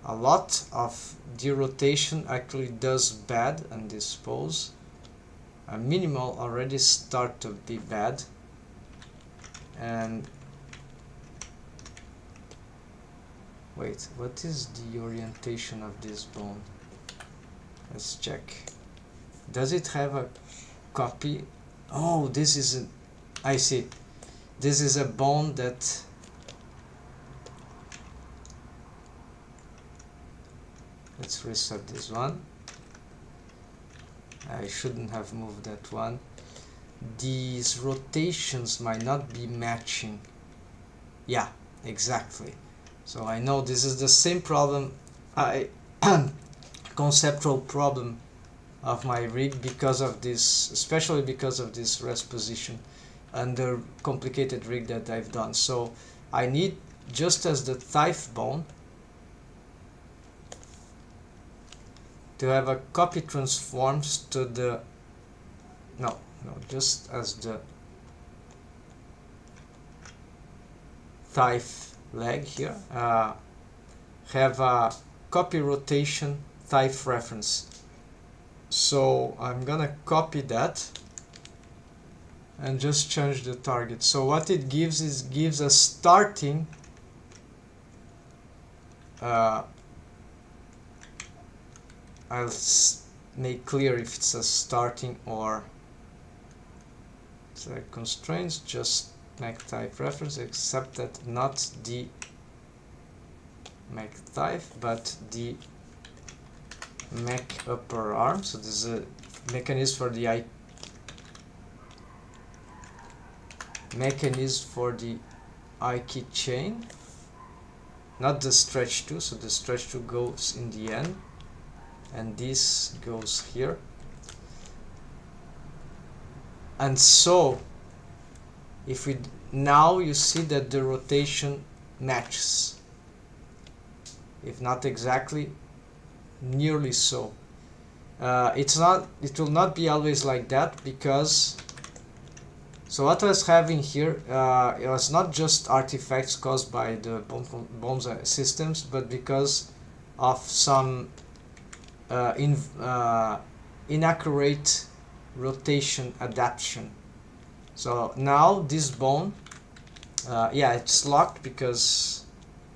Speaker 1: a lot of derotation actually does bad on this pose. A minimal already start to be bad, and wait, what is the orientation of this bone? Let's check. Does it have a copy? Oh, this is a, I see. This is a bone that let's reset this one. I shouldn't have moved that one. These rotations might not be matching. Yeah, exactly. So I know this is the same problem, conceptual problem of my rig because of this, especially because of this rest position and the complicated rig that I've done. So I need, just as the thigh bone, to have a copy transforms to the, no, just as the thigh leg here, have a copy rotation thigh reference. So I'm gonna copy that and just change the target. So what it gives is gives a starting I'll make clear if it's a starting or select constraints, just make type reference, except that not the make type but the make upper arm. So this is a mechanism for the I key chain, not the stretch 2. So the stretch 2 goes in the end and this goes here. And so if we now, you see that the rotation matches, if not exactly, nearly so. It will not be always like that, because so what I was having here, it was not just artifacts caused by the bones systems, but because of some inaccurate rotation adaptation. So now this bone, yeah, it's locked because,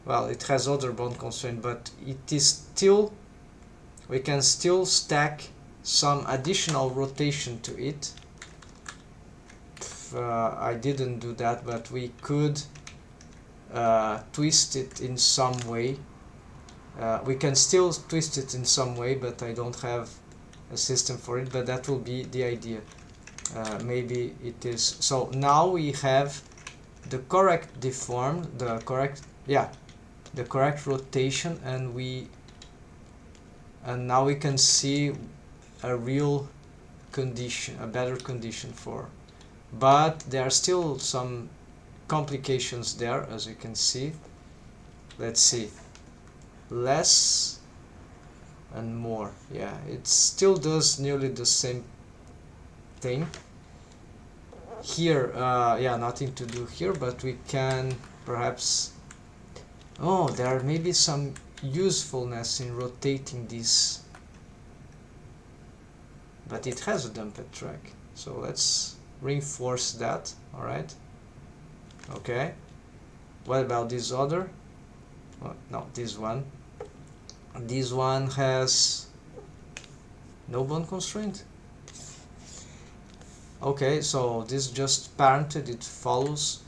Speaker 1: well, it has other bone constraint, but it is still, we can still stack some additional rotation to it. I didn't do that, but we could twist it in some way. We can still twist it in some way, but I don't have a system for it, but that will be the idea. Maybe it is. So now we have the correct deform, the correct rotation, and now we can see a real condition, a better condition for, but there are still some complications there, as you can see. Let's see, less and more. Yeah, it still does nearly the same thing here. Yeah, nothing to do here, but we can perhaps, oh, there may be some usefulness in rotating this, but it has a dumped track, so let's reinforce that. All right, okay, what about this other? Oh, no, this one has no bone constraint. Okay, so this just parented, it follows.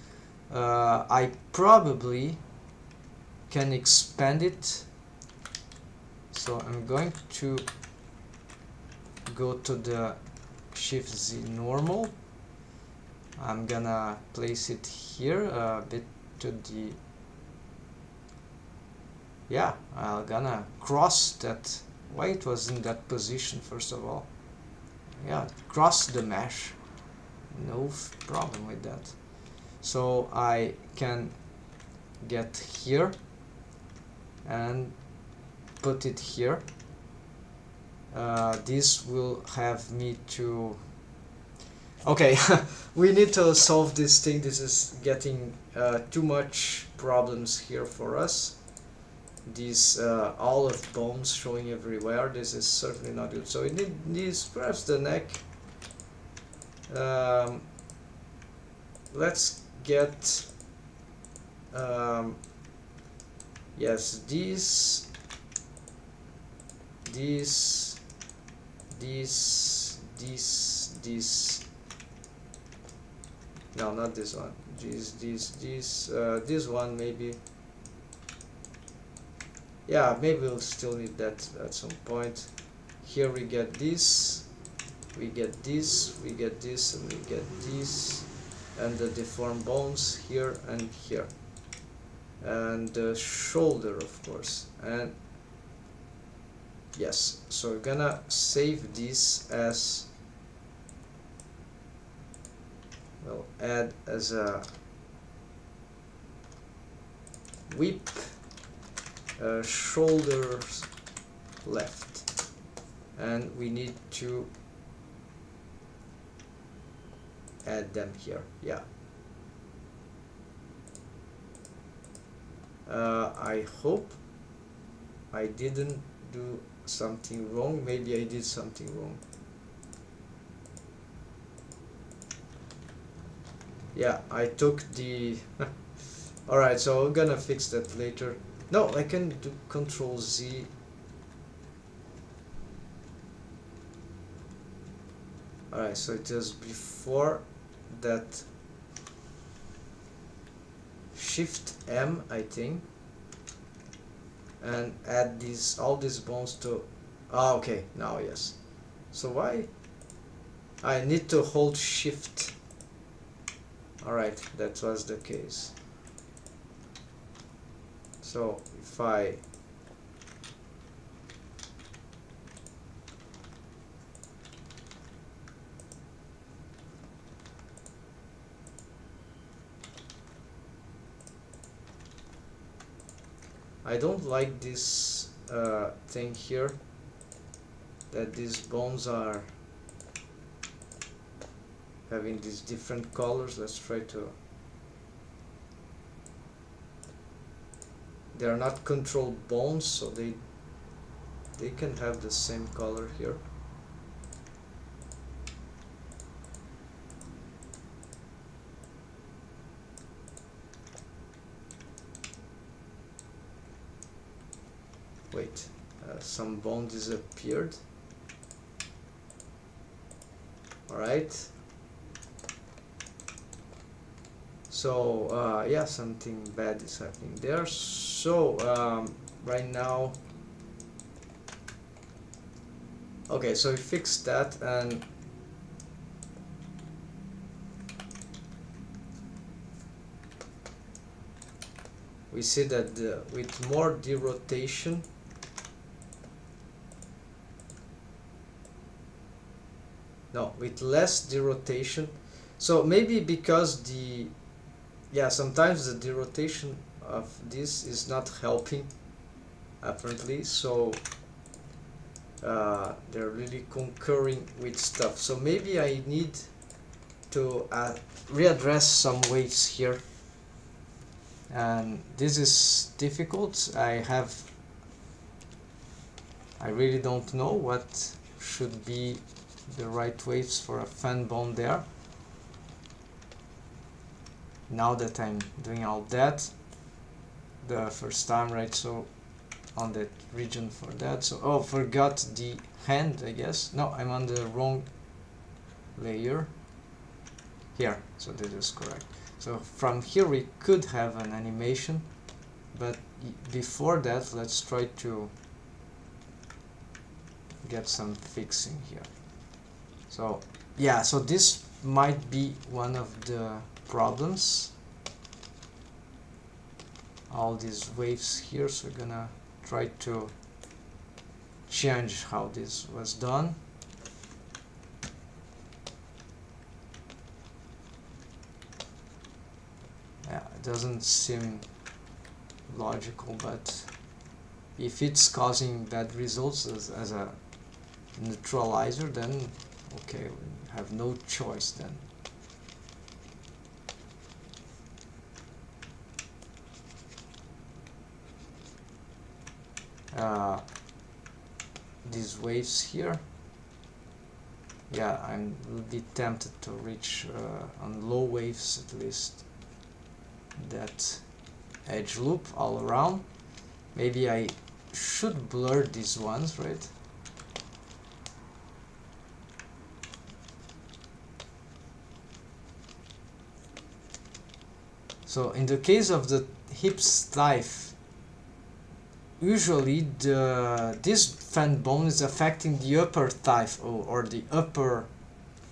Speaker 1: I probably can expand it, so I'm going to go to the Shift Z normal. I'm gonna place it here a bit to the, yeah, I'm gonna cross that. Why it was in that position, first of all? Yeah, cross the mesh, no problem with that. So I can get here and put it here. This will have me to, okay, we need to solve this thing. This is getting too much problems here for us. these olive bones showing everywhere. This is certainly not good. So we need these, perhaps the neck. Let's get yes, these, no, not this one, this one maybe. Yeah, maybe we'll still need that at some point. Here we get this, we get this, we get this, and we get this, and the deformed bones here and here, and the shoulder, of course. And yes, so we're gonna save this as, well, add as a whip, shoulders left, and we need to add them here. Yeah. I hope I didn't do something wrong. Maybe I did something wrong. Yeah, I took the alright, so I'm gonna fix that later. No, I can do Control Z. Alright, so it is before that, Shift M, I think, and add these, all these bones to, oh, okay, now yes. So why? I need to hold Shift. Alright, that was the case. So if I don't like this thing here, that these bones are having these different colors. Let's try to, they are not controlled bones, so they can have the same color here. Wait, some bone disappeared. Alright. So yeah, something bad is happening there. So right now, okay, so we fixed that, and we see that with more derotation, no, with less derotation, so maybe because the, yeah, sometimes the derotation of this is not helping, apparently, so they're really concurring with stuff. So maybe I need to readdress some waves here, and this is difficult. I really don't know what should be the right waves for a fan bone there. Now that I'm doing all that the first time, right? So on that region for that, so oh, forgot the hand, I guess. No, I'm on the wrong layer here, so this is correct. So from here we could have an animation, but before that let's try to get some fixing here. So yeah, so this might be one of the problems, all these waves here. So we're gonna try to change how this was done. Yeah, it doesn't seem logical, but if it's causing bad results as a neutralizer, then okay, we have no choice then. these waves here. Yeah, I'm will be tempted to reach on low waves at least that edge loop all around. Maybe I should blur these ones, right? So in the case of the hip stiff, usually this fan bone is affecting the upper thigh or the upper,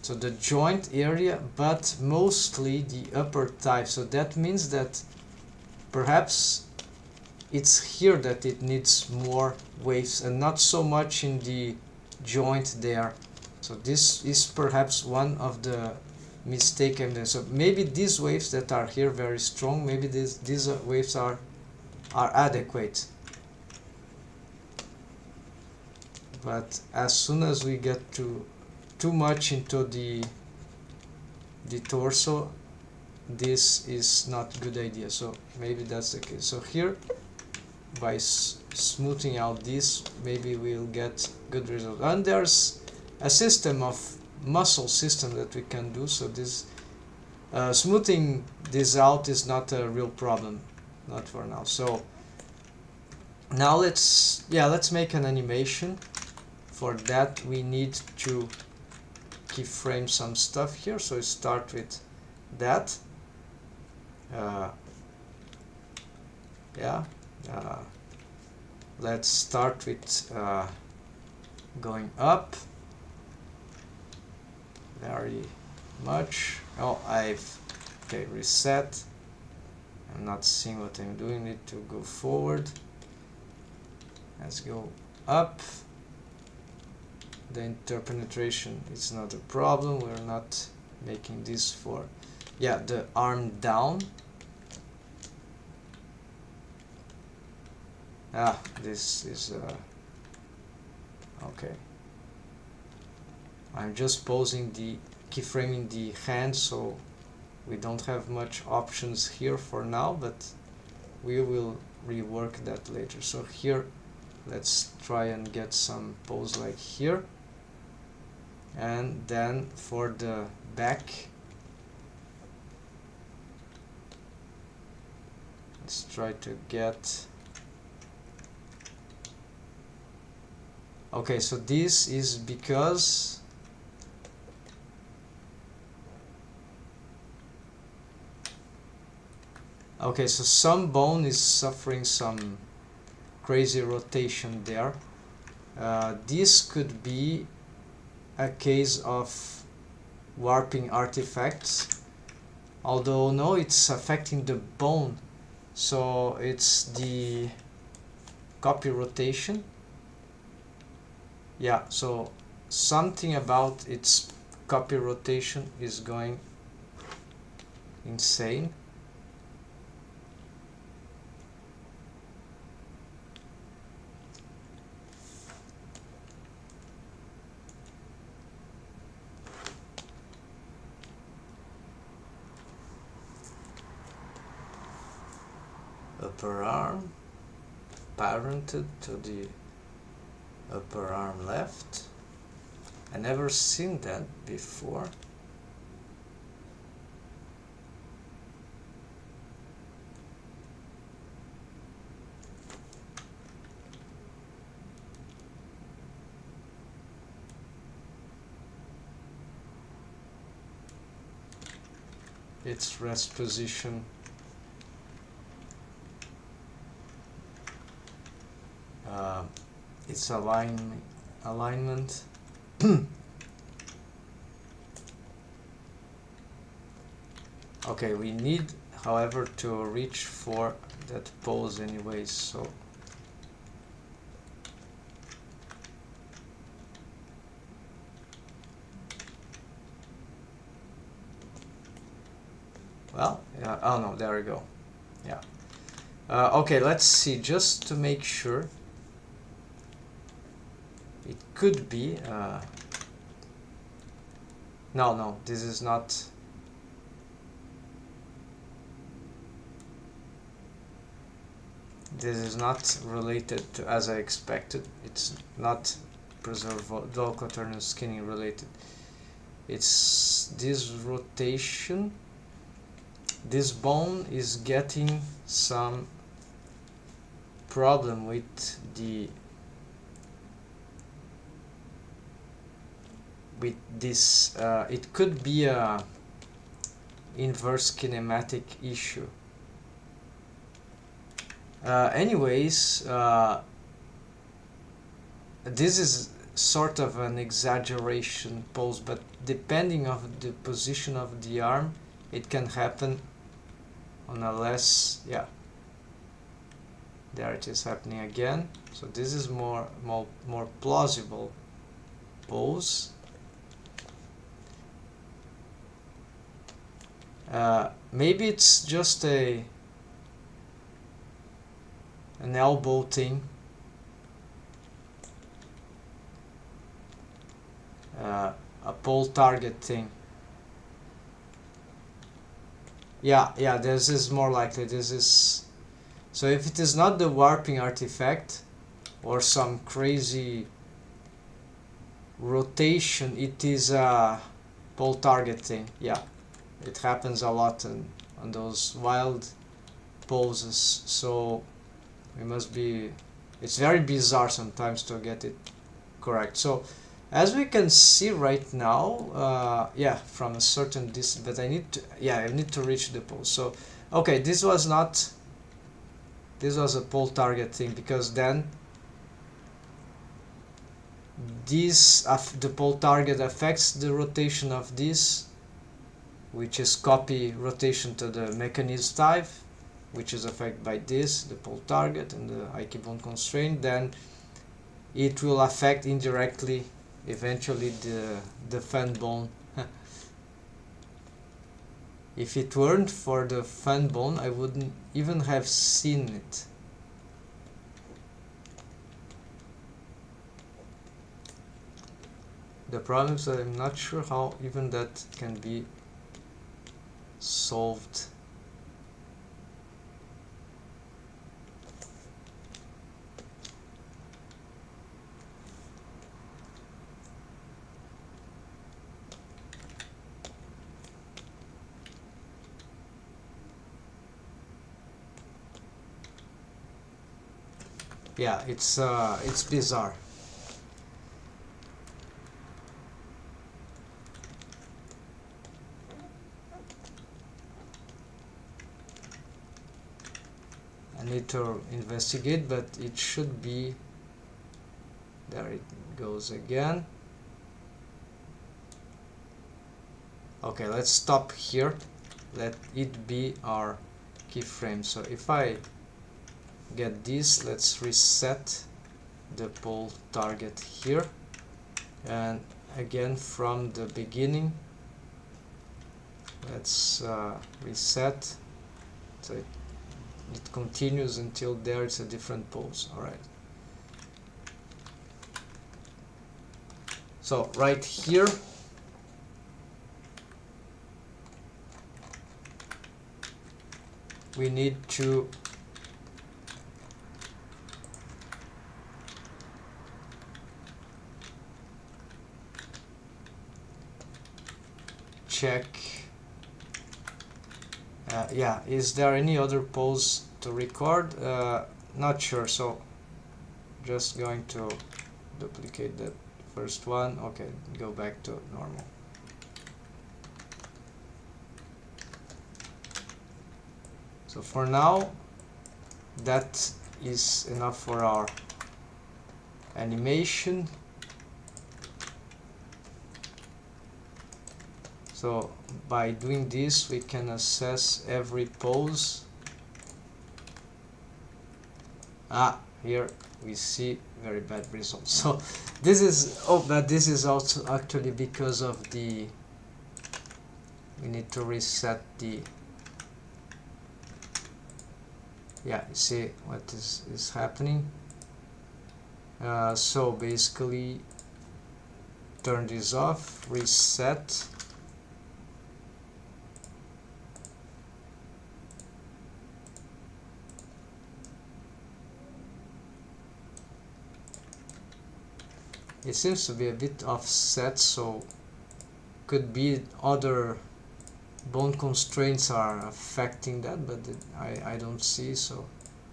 Speaker 1: so the joint area, but mostly the upper thigh. So that means that perhaps it's here that it needs more waves and not so much in the joint there. So this is perhaps one of the mistake I'm doing. So maybe these waves that are here very strong, maybe these waves are adequate. But as soon as we get too much into the torso, this is not a good idea. So maybe that's the case. So here, by smoothing out this, maybe we'll get good results. And there's a system of muscle system that we can do. So this smoothing this out is not a real problem, not for now. So now let's make an animation. For that we need to keyframe some stuff here. So we start with that. Let's start with going up very much. Okay, reset. I'm not seeing what I'm doing. Need to go forward. Let's go up. The interpenetration is not a problem. We're not making this for the arm down. This is okay. I'm just posing keyframing the hand, so we don't have much options here for now, but we will rework that later. So here, let's try and get some pose like here. And then for the back, let's try to get... Okay, so this is because so some bone is suffering some crazy rotation there. This could be a case of warping artifacts, although no, it's affecting the bone, so it's the copy rotation. Yeah, so something about its copy rotation is going insane. Upper arm parented to the upper arm left. I never seen that before. Its rest position. Its alignment. Okay, we need, however, to reach for that pose anyways, so well, yeah, oh no, there we go. Yeah. Okay, let's see, just to make sure. It could be no, this is not. this is not related to, as I expected, it's not preserve dual quaternion skinning related. It's this rotation. This bone is getting some problem with this. It could be a inverse kinematic issue. Anyways, this is sort of an exaggeration pose, but depending on the position of the arm, it can happen on a less, yeah, there it is happening again. So this is more plausible pose. Maybe it's just an elbow thing. A pole target thing. Yeah, this is more likely. This is, so if it is not the warping artifact or some crazy rotation, it is a pole target thing. Yeah, it happens a lot on those wild poses. So we must be, it's very bizarre sometimes to get it correct. So as we can see right now, yeah, from a certain distance, but I need to reach the pole. So okay, this was a pole target thing, because then this the pole target affects the rotation of this, which is copy rotation to the mechanism type, which is affected by this, the pole target and the IK bone constraint. Then it will affect indirectly eventually the fan bone. If it weren't for the fan bone, I wouldn't even have seen it. The problem is that I'm not sure how even that can be solved. Yeah, it's bizarre. I need to investigate, but it should be, there it goes again. Okay, let's stop here. Let it be our keyframe. So if I get this, let's reset the pole target here, and again from the beginning let's reset, so it continues until there it's a different pose. All right, so right here we need to check, yeah, is there any other pose to record? Not sure, so just going to duplicate that first one. Okay, go back to normal. So for now that is enough for our animation. So by doing this we can assess every pose. Here we see very bad results. So this is, but this is also actually because of the, we need to reset the, yeah, you see what is happening. So basically turn this off, reset, it seems to be a bit offset, so could be other bone constraints are affecting that, but I don't see. So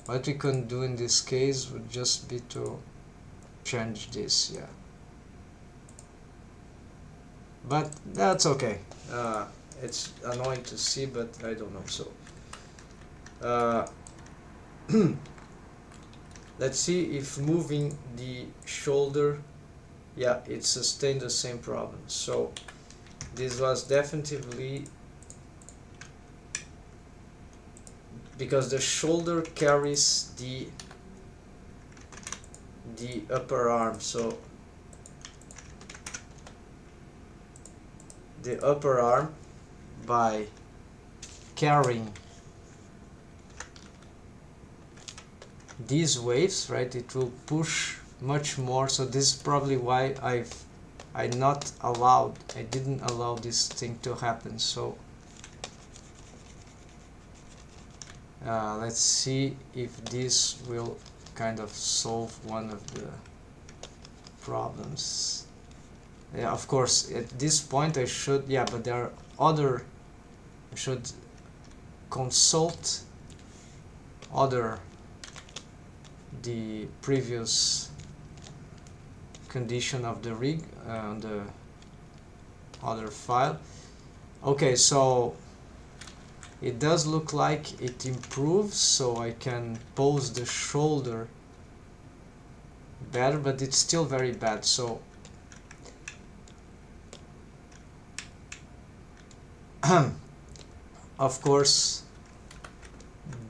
Speaker 1: what we can do in this case would just be to change this, yeah. But that's okay. It's annoying to see, but I don't know. So let's see if moving the shoulder, yeah, it sustained the same problem. So this was definitely because the shoulder carries the upper arm, so the upper arm, by carrying these waves, right, it will push much more. So this is probably why I didn't allow this thing to happen. So let's see if this will kind of solve one of the problems. Yeah, of course, at this point I should, yeah, but there are other, I should consult the previous condition of the rig on the other file. Okay, so it does look like it improves, so I can pose the shoulder better, but it's still very bad. So of course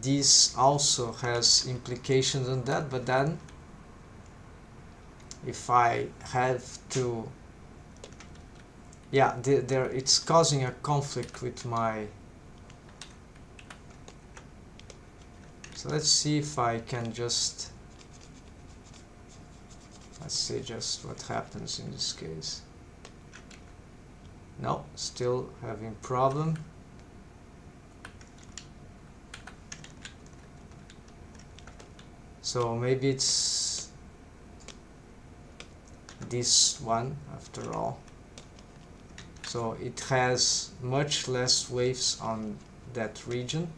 Speaker 1: this also has implications on that, but then if I have to, yeah, there it's causing a conflict with my, so let's see if I can just, let's see just what happens in this case. No, still having problem. So maybe it's this one after all. So it has much less waves on that region.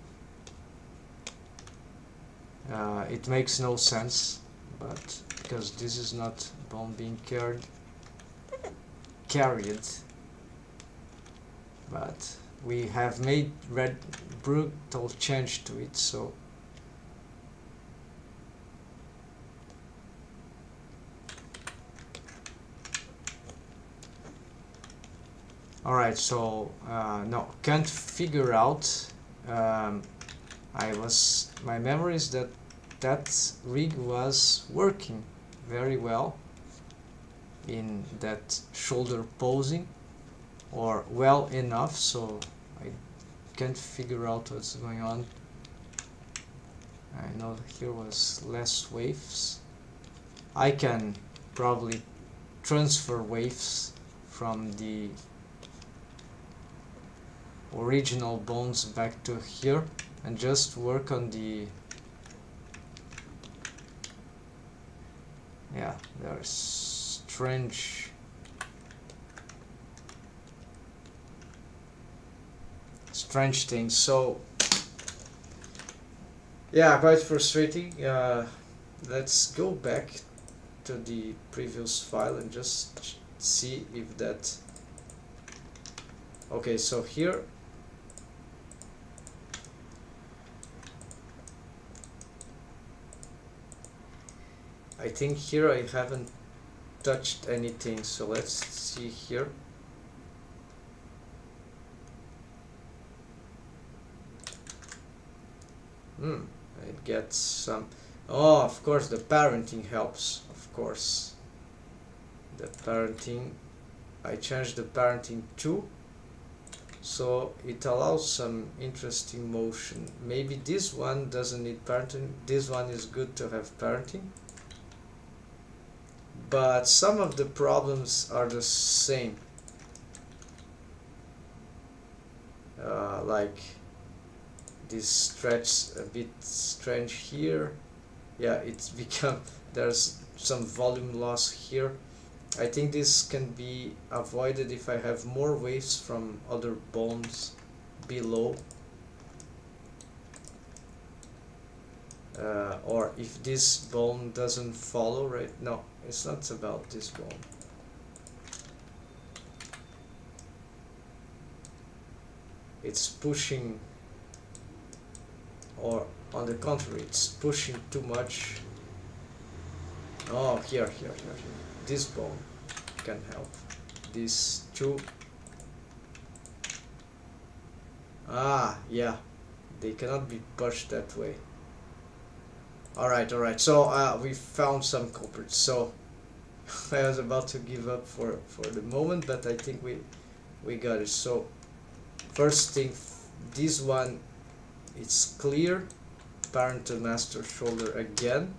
Speaker 1: It makes no sense, but because this is not bone being carried, but we have made brutal change to it, so alright. So no, can't figure out. My memory is that rig was working very well in that shoulder posing, or well enough, so I can't figure out what's going on. I know here was less waves. I can probably transfer waves from the original bones back to here and just work on the, yeah, there's strange things. So yeah, quite frustrating. Let's go back to the previous file and just see if that, okay, so here I think here I haven't touched anything, so let's see here. It gets some, oh, of course the parenting helps, of course. The parenting, I changed the parenting too, so it allows some interesting motion. Maybe this one doesn't need parenting, this one is good to have parenting. But some of the problems are the same. Like this stretch a bit strange here. Yeah, it's become, there's some volume loss here. I think this can be avoided if I have more waves from other bones below, or if this bone doesn't follow, right? No, it's not about this bone. It's pushing, or on the contrary, it's pushing too much. Oh, here. This bone can help. These two. Ah, yeah. They cannot be pushed that way. Alright. So we found some culprits. So I was about to give up for the moment, but I think we got it. So first thing, this one, it's clear. Parent to master shoulder again.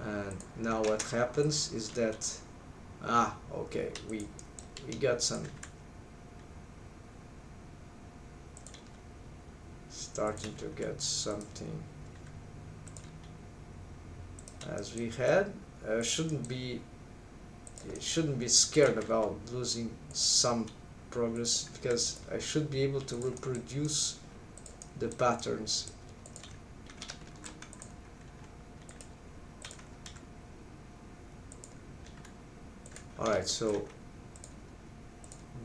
Speaker 1: And now what happens is that okay, we got some starting to get something as we had. Shouldn't be scared about losing some progress, because I should be able to reproduce the patterns. Alright, so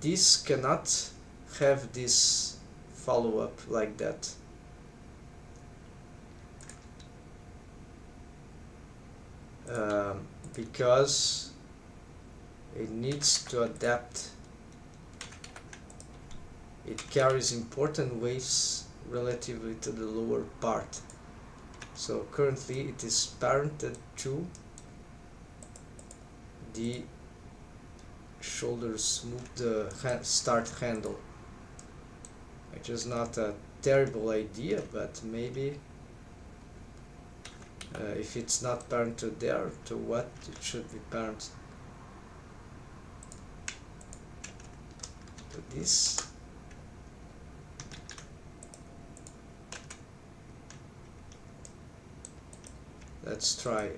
Speaker 1: this cannot have this follow-up like that. Because it needs to adapt. It carries important waves relatively to the lower part. So currently it is parented to the shoulder smooth start handle, which is not a terrible idea, but maybe if it's not parented there, to what it should be parented? To this. Let's try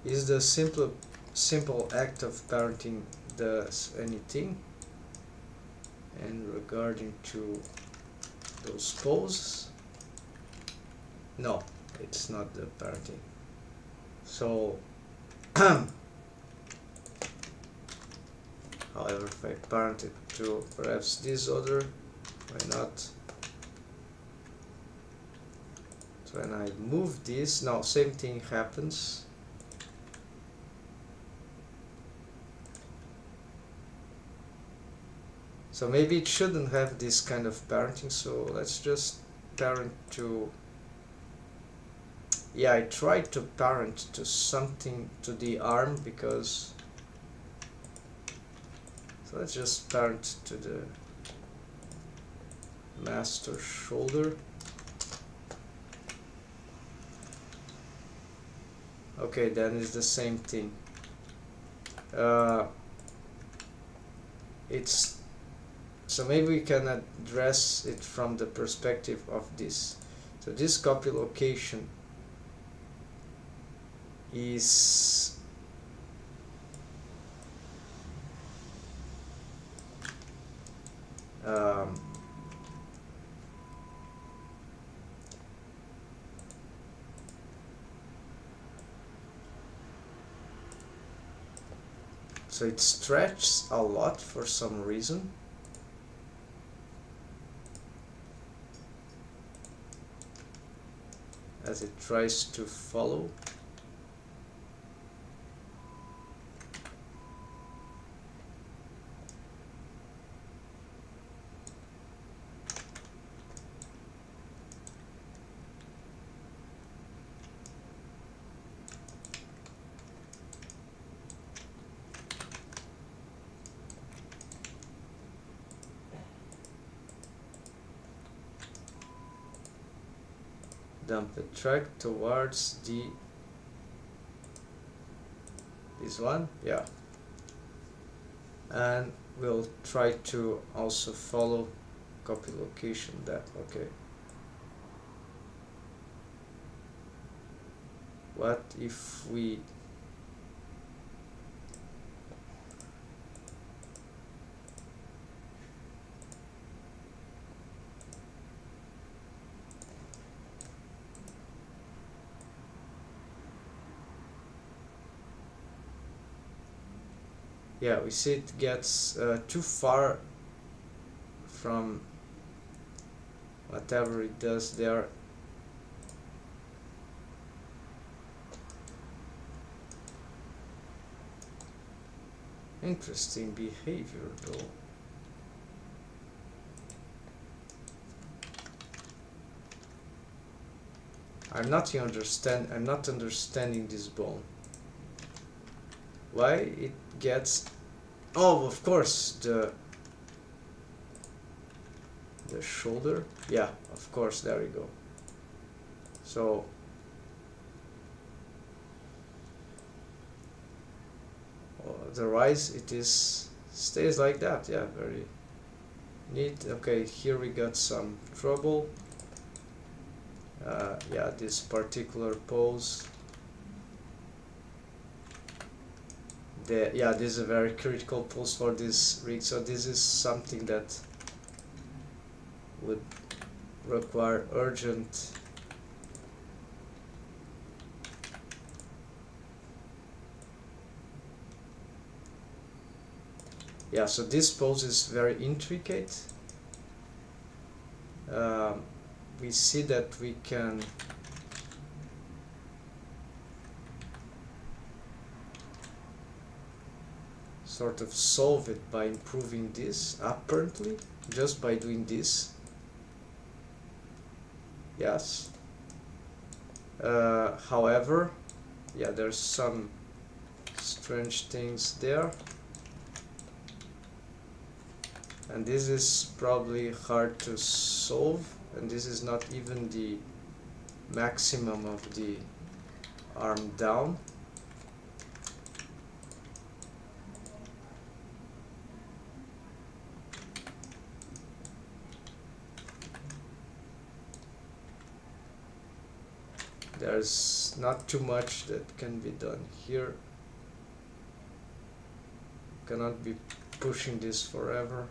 Speaker 1: is the simple act of parenting does anything? And regarding to those poses, no, it's not the parenting. So however, if I parent it to perhaps this other, why not? So when I move this, now same thing happens. So maybe it shouldn't have this kind of parenting, so let's just parent to... Yeah, I tried to parent to something, to the arm, because... So let's just parent to the master shoulder. Okay, then it's the same thing. It's... So maybe we can address it from the perspective of this. So this copy location is so it stretches a lot for some reason. As it tries to follow. dump a track towards this one, yeah, and we'll try to also follow copy location that. Okay, what if we yeah, we see it gets too far from whatever it does there. Interesting behavior though. I'm not understanding this bone. Why it gets, oh, of course, the shoulder, yeah, of course, there we go. So otherwise it stays like that. Yeah, very neat. Okay, here we got some trouble. Yeah, this particular pose, yeah, this is a very critical pose for this rig, so this is something that would require urgent yeah, so this pose is very intricate. We see that we can sort of solve it by improving this, apparently, just by doing this. Yes. However, yeah, there's some strange things there. And this is probably hard to solve, and this is not even the maximum of the arm down. There's not too much that can be done here. Cannot be pushing this forever.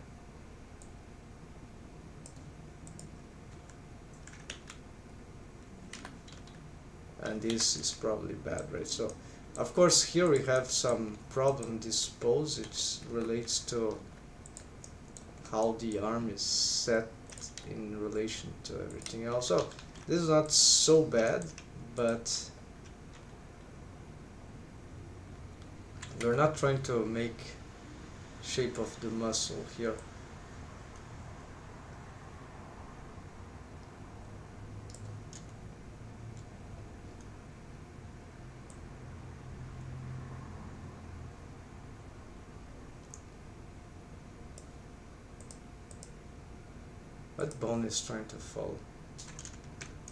Speaker 1: And this is probably bad, right? So of course here we have some problem. This pose, it relates to how the arm is set in relation to everything else. So this is not so bad, but we're not trying to make shape of the muscle here. What bone is trying to fall?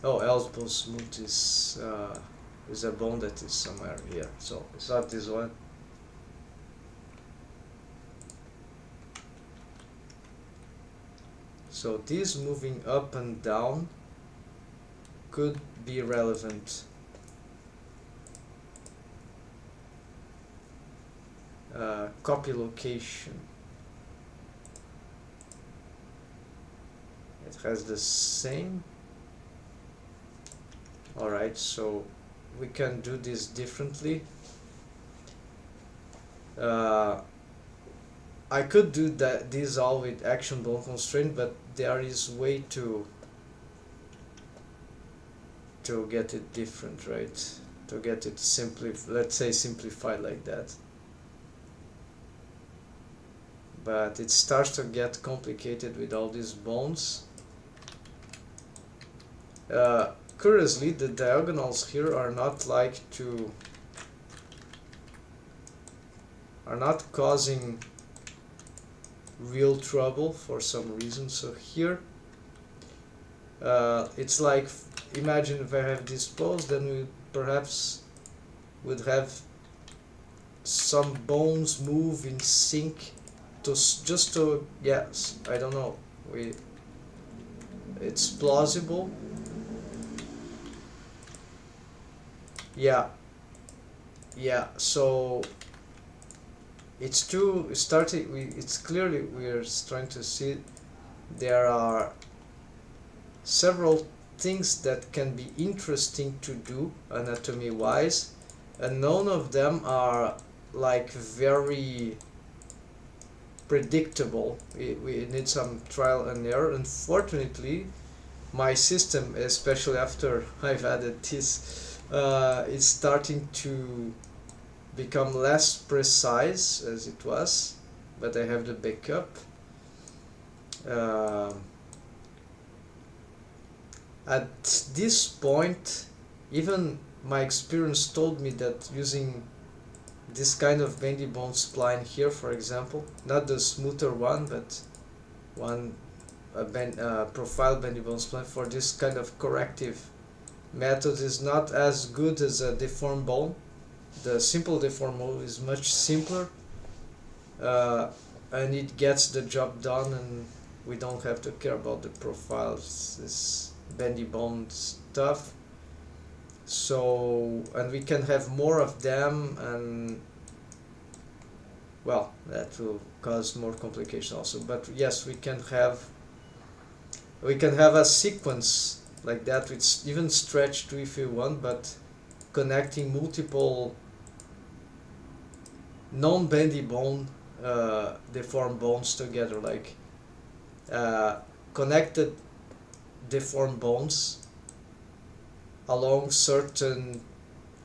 Speaker 1: Oh, elbow smooth is a bone that is somewhere here. So it's not this one. So this moving up and down could be relevant. Copy location. It has the same. Alright, so we can do this differently. I could do this all with action bone constraint, but there is way to get it different, right? To get it let's say simplified like that. But it starts to get complicated with all these bones. Curiously, the diagonals here are not causing real trouble for some reason. So here it's like imagine if I have this pose, then we perhaps would have some bones move in sync to just to, yes, I don't know, it's plausible. Yeah, so it's it's clearly we're trying to see there are several things that can be interesting to do anatomy wise, and none of them are like very predictable. We need some trial and error. Unfortunately, my system, especially after I've added this, is starting to become less precise as it was, but I have the backup. At this point, even my experience told me that using this kind of bendy bone spline here, for example, not the smoother one, but one profile bendy bone spline for this kind of corrective method is not as good as a deformed bone. The simple deformed bone is much simpler, and it gets the job done, and we don't have to care about the profiles, this bendy bone stuff. So, and we can have more of them, and well, that will cause more complication also. But yes, we can have a sequence like that, which even stretch to if you want, but connecting multiple non-bendy bone deformed bones together, like connected deformed bones along certain,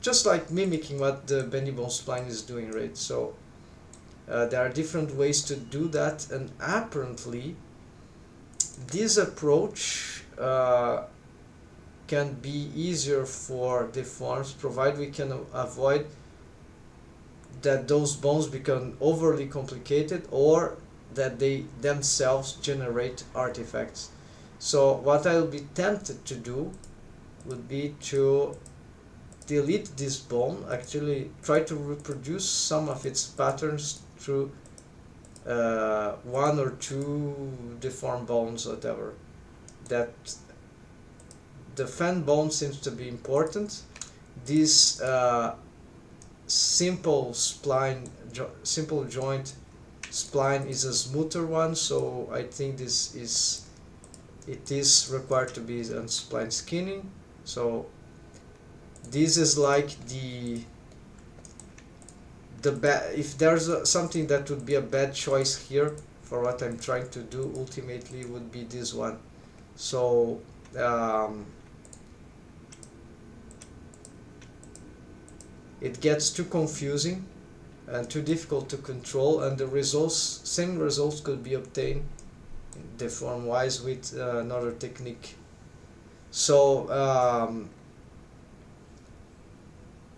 Speaker 1: just like mimicking what the bendy bone spline is doing, right? So there are different ways to do that, and apparently this approach can be easier for deforms, provided we can avoid that those bones become overly complicated or that they themselves generate artifacts. So what I'll be tempted to do would be to delete this bone, actually try to reproduce some of its patterns through one or two deformed bones, whatever. That the fan bone seems to be important. This simple joint spline is a smoother one, so I think it is required to be on spline skinning. So this is like if there's something that would be a bad choice here for what I'm trying to do, ultimately would be this one. So it gets too confusing and too difficult to control, and the same results could be obtained deform wise with another technique. So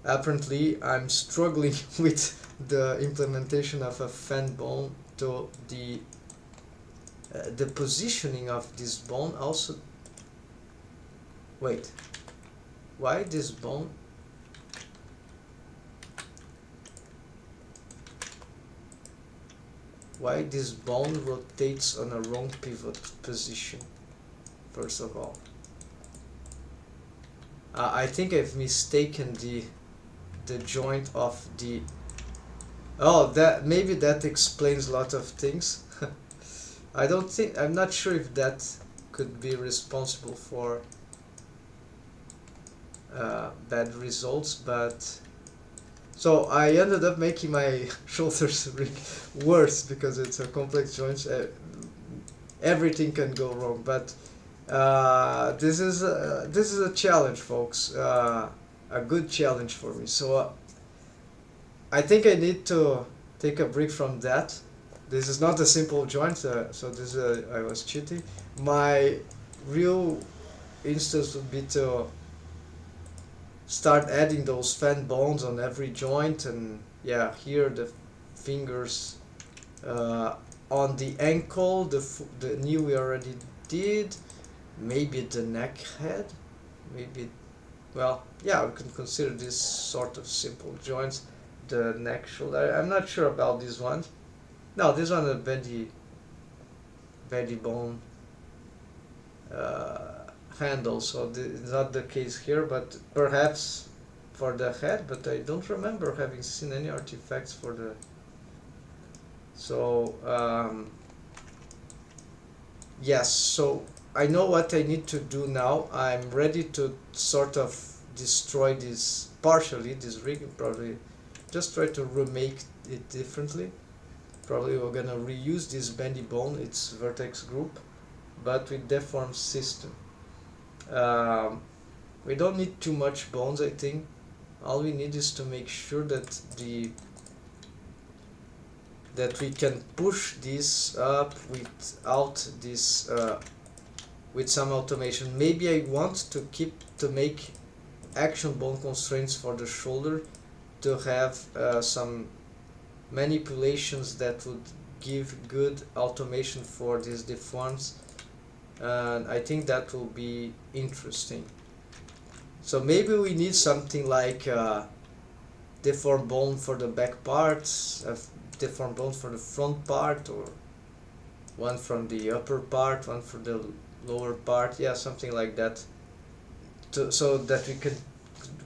Speaker 1: apparently I'm struggling with the implementation of a fan bone to the positioning of this bone also. Wait, why this bone? Why this bone rotates on a wrong pivot position, first of all. I think I've mistaken the joint of the... Oh, maybe that explains a lot of things. I'm not sure if that could be responsible for bad results, but... So I ended up making my shoulders worse because it's a complex joint. Everything can go wrong, but this is a challenge, folks. A good challenge for me. So I think I need to take a break from that. This is not a simple joint, so this I was cheating. My real instance would be to start adding those fan bones on every joint, and yeah, here the fingers on the ankle, the knee we already did, maybe the neck head, maybe, well, yeah, we can consider this sort of simple joints. The neck shoulder, I'm not sure about this one. No, this one a belly bone handle, so it's not the case here, but perhaps for the head, but I don't remember having seen any artifacts for the, so yes, so I know what I need to do now. I'm ready to sort of destroy this partially, this rig, probably just try to remake it differently. Probably we're gonna reuse this bendy bone, its vertex group, but with deformed system. We don't need too much bones, I think. All we need is to make sure that we can push this up without this with some automation. Maybe I want to make action bone constraints for the shoulder to have some manipulations that would give good automation for these deforms, and I think that will be interesting. So maybe we need something like deform bone for the back parts, deform bone for the front part, or one from the upper part, one for the lower part, yeah, something like that, so that we can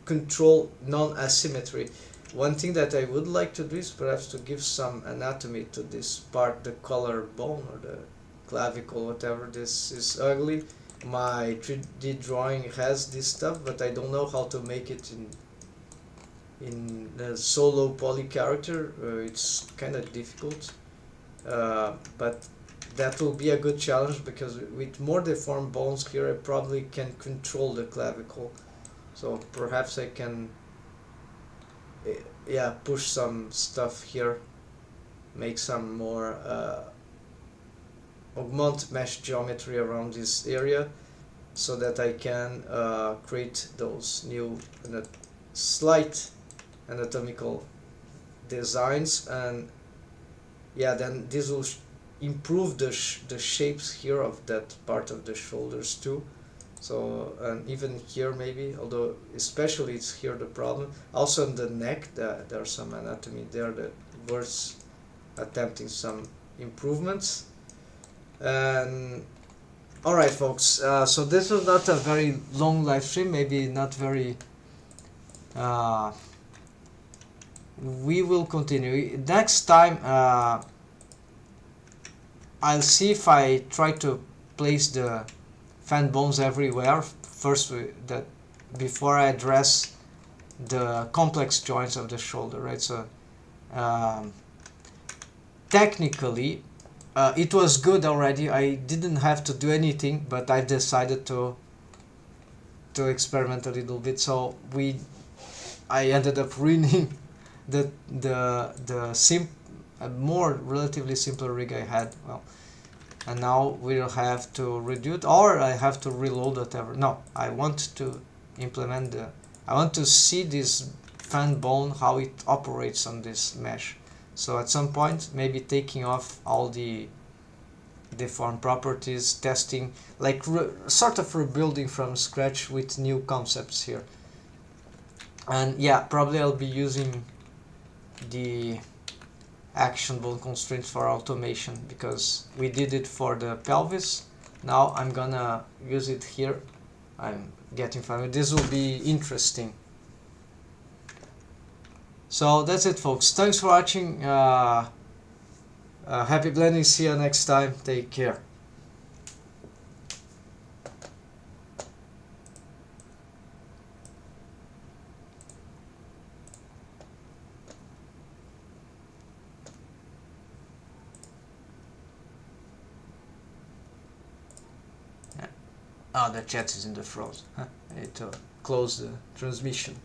Speaker 1: control non-asymmetry. One thing that I would like to do is perhaps to give some anatomy to this part, the collarbone or the clavicle, whatever. This is ugly. My 3D drawing has this stuff, but I don't know how to make it in a solo poly character. It's kind of difficult, but that will be a good challenge, because with more deformed bones here I probably can control the clavicle, so perhaps I can yeah, push some stuff here, make some more augment mesh geometry around this area, so that I can create those new slight anatomical designs, and yeah, then this will improve the shapes here of that part of the shoulders too. So, and even here maybe, although especially it's here the problem. Also in the neck, there's some anatomy there that worth attempting some improvements. And alright folks, so this was not a very long live stream, maybe not very, we will continue. Next time, I'll see if I try to place the fan bones everywhere first, before I address the complex joints of the shoulder, right? So technically it was good already. I didn't have to do anything, but I decided to experiment a little bit. So I ended up ruining the more relatively simpler rig I had. Well, and now we'll have to reduce, or I have to reload whatever. No, I want to implement I want to see this fan bone, how it operates on this mesh. So at some point, maybe taking off all the deformed properties, testing, like sort of rebuilding from scratch with new concepts here. And yeah, probably I'll be using the action bone constraints for automation, because we did it for the pelvis. Now I'm gonna use it here. I'm getting familiar. This will be interesting. So that's it folks, thanks for watching. Happy blending, see you next time, take care. Oh, the chat is in the front. I need to close the transmission.